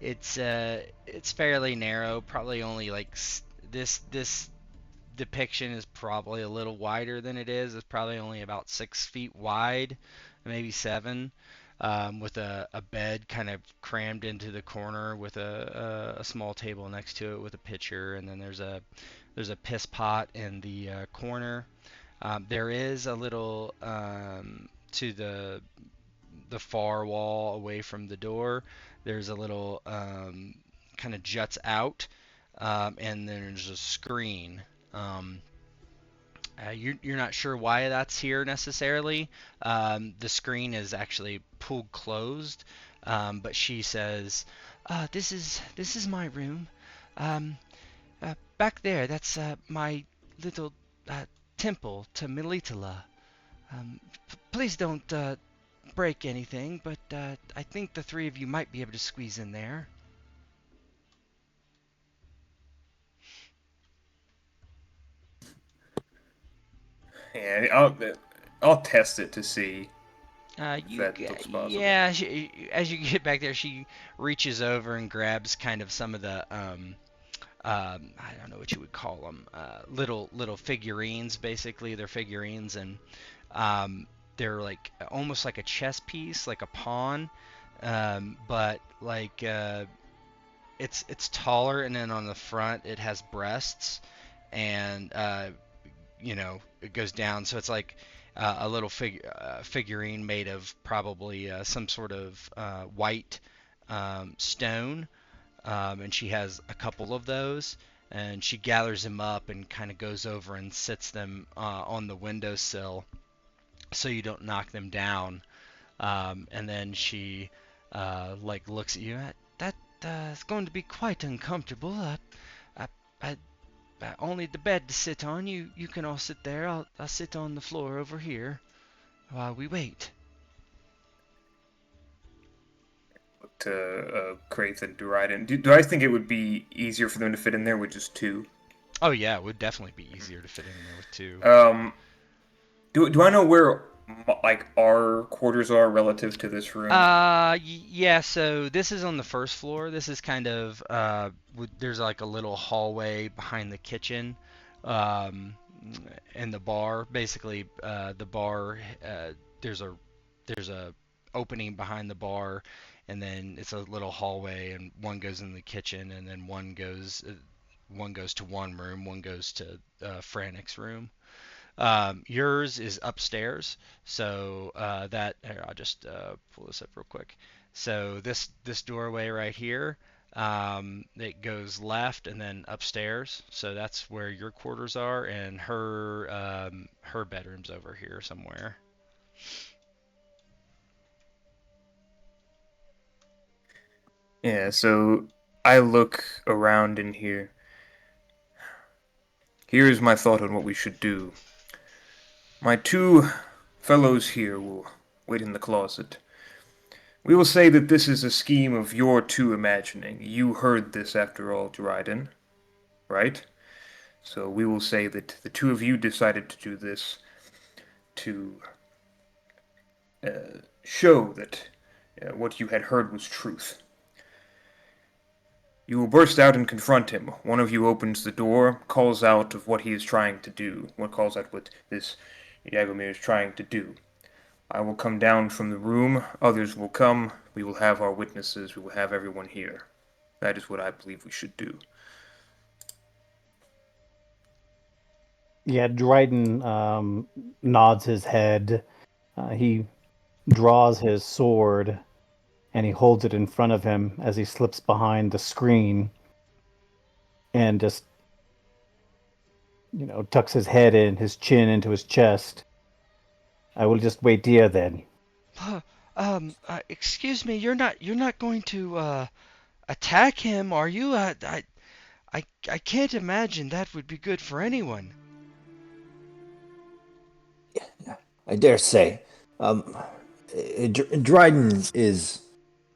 It's fairly narrow. Probably only like this depiction is probably a little wider than it is. It's probably only about 6 feet wide, maybe 7. With a bed kind of crammed into the corner with a small table next to it with a pitcher, and then there's a piss pot in the corner. There is a little to the far wall away from the door. There's a little kind of juts out, and then there's a screen. You're not sure why that's here necessarily. The screen is actually pulled closed, but she says, "This is my room. Back there, that's my little temple to Melitala. Please don't break anything, but I think the 3 of you might be able to squeeze in there." Yeah, I'll test it to see if that looks possible. Yeah, as you get back there, she reaches over and grabs kind of some of the I don't know what you would call them, little figurines. Basically, they're figurines, and they're like almost like a chess piece, like a pawn, but like it's taller, and then on the front it has breasts, and it goes down, so it's like a little figurine made of probably some sort of white stone, and she has a couple of those, and she gathers them up and kind of goes over and sits them on the windowsill so you don't knock them down, and then she like looks at you. That is going to be quite uncomfortable. I only the bed to sit on. You can all sit there. I'll sit on the floor over here while we wait. To Craith and Dryden. Do I think it would be easier for them to fit in there with just 2? Oh yeah, it would definitely be easier to fit in there with 2. Do I know where like our quarters are relative to this room? Yeah, so this is on the first floor. This is kind of there's like a little hallway behind the kitchen, um, and the bar. Basically, the bar there's a there's a opening behind the bar, and then it's a little hallway, and one goes in the kitchen, and then one goes to one room, one goes to Frantic's room. Yours is upstairs, so that here, I'll just pull this up real quick. So this doorway right here, it goes left and then upstairs. So that's where your quarters are, and her bedroom's over here somewhere. Yeah, so I look around in here. Here is my thought on what we should do. My two fellows here will wait in the closet. We will say that this is a scheme of your two imagining. You heard this after all, Dryden, right? So we will say that the two of you decided to do this to show that what you had heard was truth. You will burst out and confront him. One of you opens the door, calls out of what he is trying to do, what calls out what this Yagomir is trying to do. I will come down from the room, others will come, we will have our witnesses, we will have everyone here. That is what I believe we should do. Yeah, Dryden nods his head. He draws his sword and he holds it in front of him as he slips behind the screen and just, tucks his head in, his chin into his chest. I will just wait here then. Excuse me, you're not going to attack him, are you? I can't imagine that would be good for anyone. I dare say. Dryden is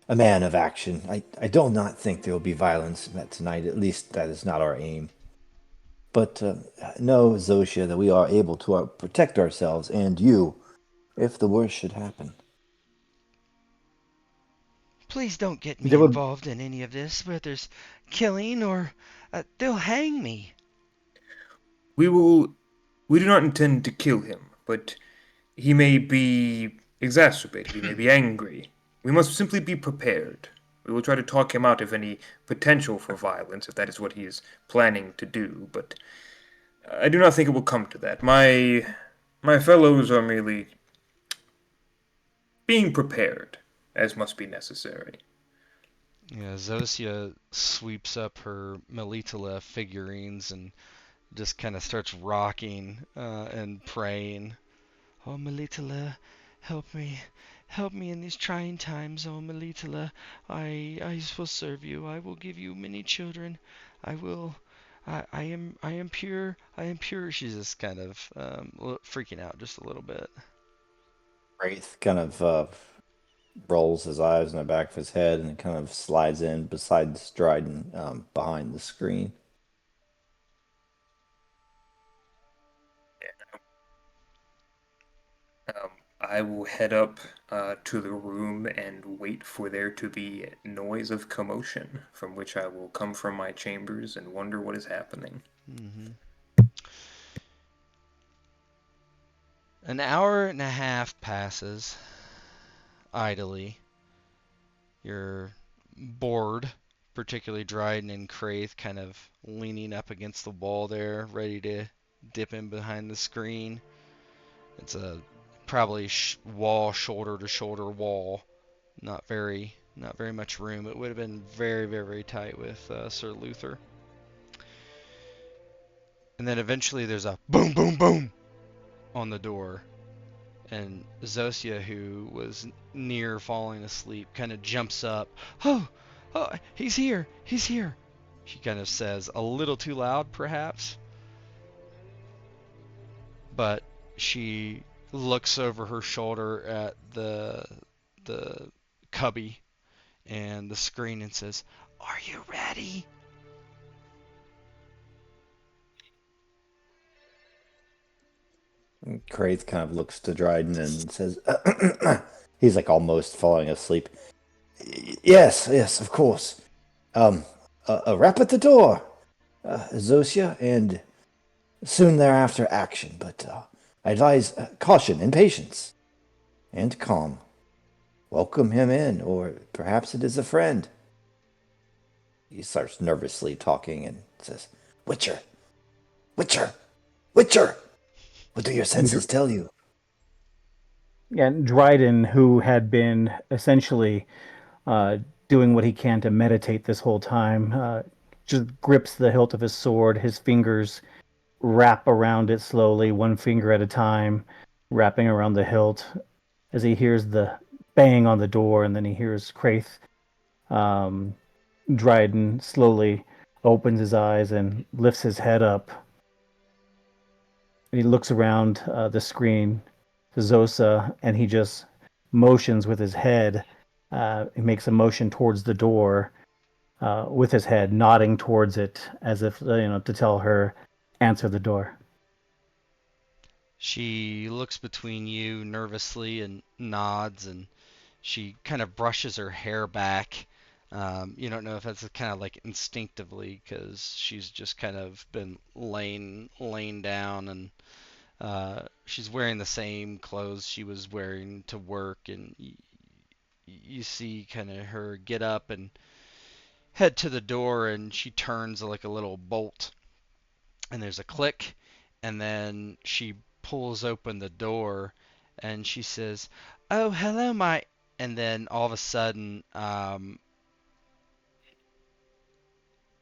a man of action. I do not think there will be violence tonight. At least that is not our aim. But know, Zosia, that we are able to protect ourselves and you if the worst should happen. Please don't get me There would, involved in any of this, where there's killing or they'll hang me. We will. We do not intend to kill him, but he may be exacerbated, he may be angry. We must simply be prepared. We will try to talk him out of any potential for violence, if that is what he is planning to do, but I do not think it will come to that. My fellows are merely being prepared, as must be necessary. Yeah, Zosia sweeps up her Melitala figurines and just kind of starts rocking and praying. Oh, Melitala, help me. Help me in these trying times, oh Melitala. I will serve you. I will give you many children. I will. I am pure. I am pure. She's just kind of freaking out just a little bit. Craith kind of rolls his eyes in the back of his head and kind of slides in beside Dryden behind the screen. I will head up to the room and wait for there to be noise of commotion, from which I will come from my chambers and wonder what is happening. Hmm. An hour and a half passes idly. You're bored, particularly Dryden and Craith kind of leaning up against the wall there, ready to dip in behind the screen. It's a probably wall shoulder to shoulder wall. Not very much room. It would have been very, very, very tight with Sir Luther. And then eventually there's a boom, boom, boom on the door. And Zosia, who was near falling asleep, kind of jumps up. Oh, oh, he's here, he's here. She kind of says a little too loud, perhaps. But she looks over her shoulder at the cubby and the screen and says, "Are you ready?" Craith kind of looks to Dryden and says, he's like almost falling asleep. Yes, of course. A rap at the door, Zosia, and soon thereafter action. But I advise caution and patience, and calm. Welcome him in, or perhaps it is a friend. He starts nervously talking and says, Witcher, Witcher, Witcher! What do your senses tell you? And Dryden, who had been essentially doing what he can to meditate this whole time, just grips the hilt of his sword. His fingers wrap around it slowly, one finger at a time, wrapping around the hilt as he hears the bang on the door, and then he hears Craith. Dryden slowly opens his eyes and lifts his head up. And he looks around the screen to Zosa, and he just motions with his head. He makes a motion towards the door with his head, nodding towards it as if to tell her, answer the door. She looks between you nervously and nods, and she kind of brushes her hair back. You don't know if that's kind of like instinctively because she's just kind of been laying down, and she's wearing the same clothes she was wearing to work, and you see kind of her get up and head to the door, and she turns like a little bolt, and there's a click, and then she pulls open the door, and she says, "Oh, hello, my," and then all of a sudden,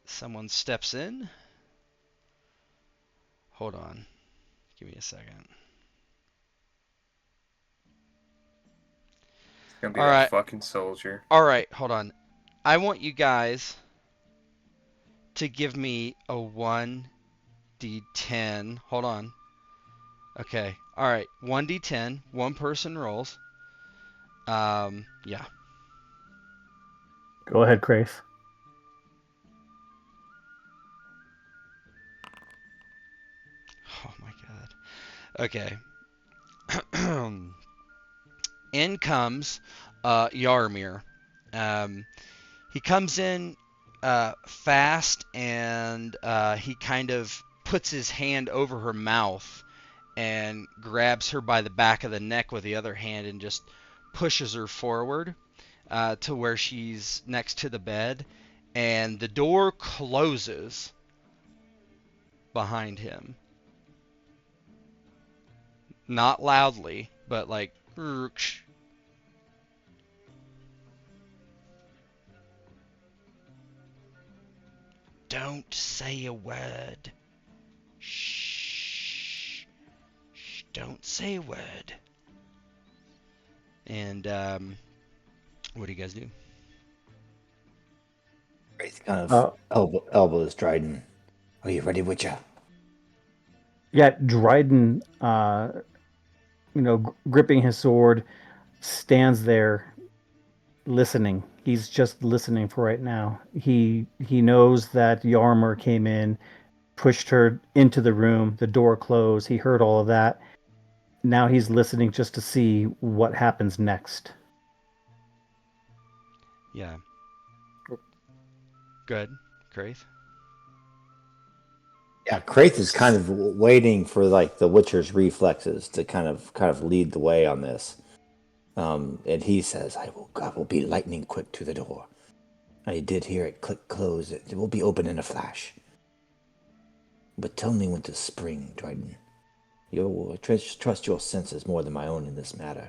someone steps in. Hold on. Give me a second. It's gonna be All that right. fucking soldier. All right, hold on. I want you guys to give me a 1d10. Hold on. Okay. All right. 1d10. One person rolls. Yeah. Go ahead, Craith. Oh my god. Okay. In comes Yarmir. He comes in fast, and he kind of puts his hand over her mouth and grabs her by the back of the neck with the other hand and just pushes her forward to where she's next to the bed, and the door closes behind him. Not loudly, but like don't say a word. Shh. Shh. Don't say a word. And what do you guys do? Craith kind of elbows Dryden. Are you ready, Witcher? Yeah, Dryden, gripping his sword, stands there listening. He's just listening for right now. He knows that Yarmer came in, pushed her into the room, the door closed. He heard all of that. Now he's listening just to see what happens next. Yeah. Good. Craith? Yeah, Craith is kind of waiting for like the Witcher's reflexes to kind of lead the way on this. And he says, I will be lightning quick to the door. I did hear it click close. It will be open in a flash. But tell me when to spring, Dryden. You'll trust your senses more than my own in this matter,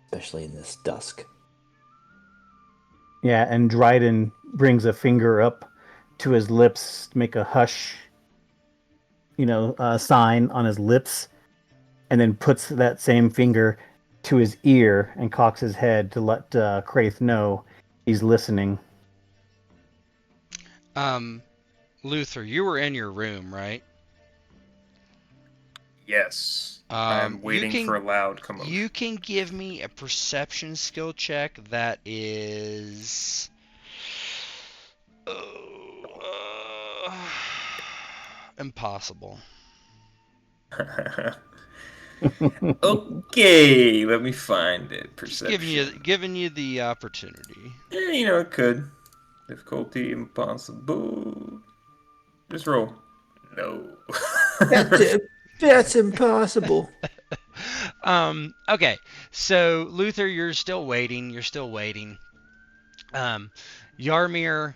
especially in this dusk. Yeah, and Dryden brings a finger up to his lips, make a hush, sign on his lips, and then puts that same finger to his ear and cocks his head to let Craith know he's listening. Luther, you were in your room, right? Yes. I'm waiting for a loud commotion. You can give me a perception skill check that is impossible. Okay, let me find it. Just giving you Perception. giving you the opportunity. Yeah, you know, it could. Difficulty impossible. Just roll. No. That's it. That's impossible. Okay, so Luther, you're still waiting. You're still waiting. Um, Yarmir,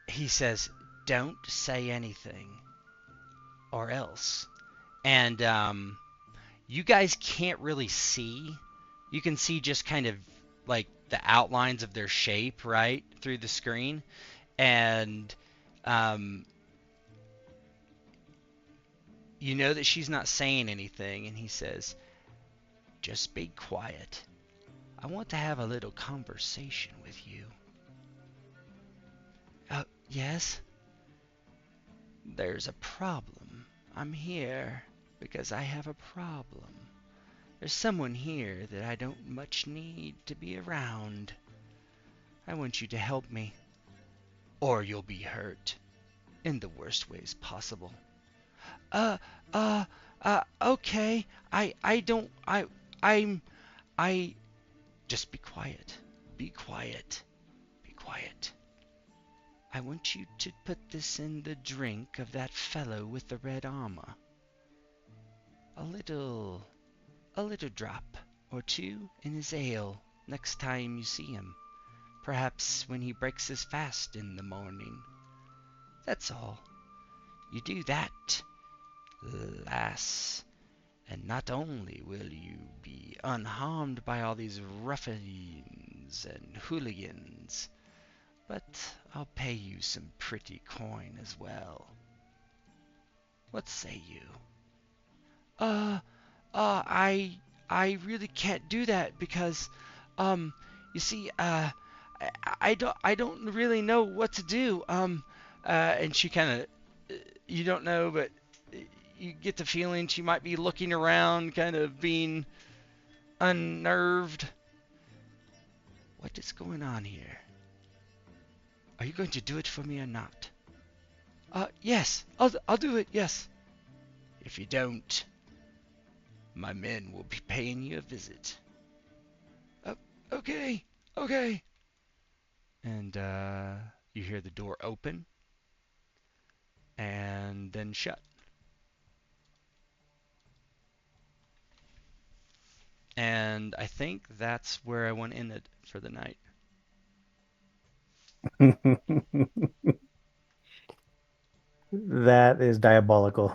he says, "Don't say anything, or else." And you guys can't really see. You can see just kind of like the outlines of their shape, right, through the screen. And um, you know that she's not saying anything. And he says, "Just be quiet. I want to have a little conversation with you." Yes? There's a problem. I'm here because I have a problem. There's someone here that I don't much need to be around. I want you to help me, or you'll be hurt in the worst ways possible. Uh, okay. I don't, I'm, I, just be quiet. Be quiet. Be quiet. I want you to put this in the drink of that fellow with the red armor. A little drop or two in his ale next time you see him. Perhaps when he breaks his fast in the morning. That's all. You do that, lass, and not only will you be unharmed by all these ruffians and hooligans, but I'll pay you some pretty coin as well. What say you? Uh, I really can't do that because, you see, I don't really know what to do. And she kind of, you don't know, but you get the feeling she might be looking around, kind of being unnerved. What is going on here? Are you going to do it for me or not? Yes, I'll do it. Yes. If you don't, my men will be paying you a visit. Uh, okay, okay. And you hear the door open and then shut. And I think that's where I want to end it for the night. That is diabolical.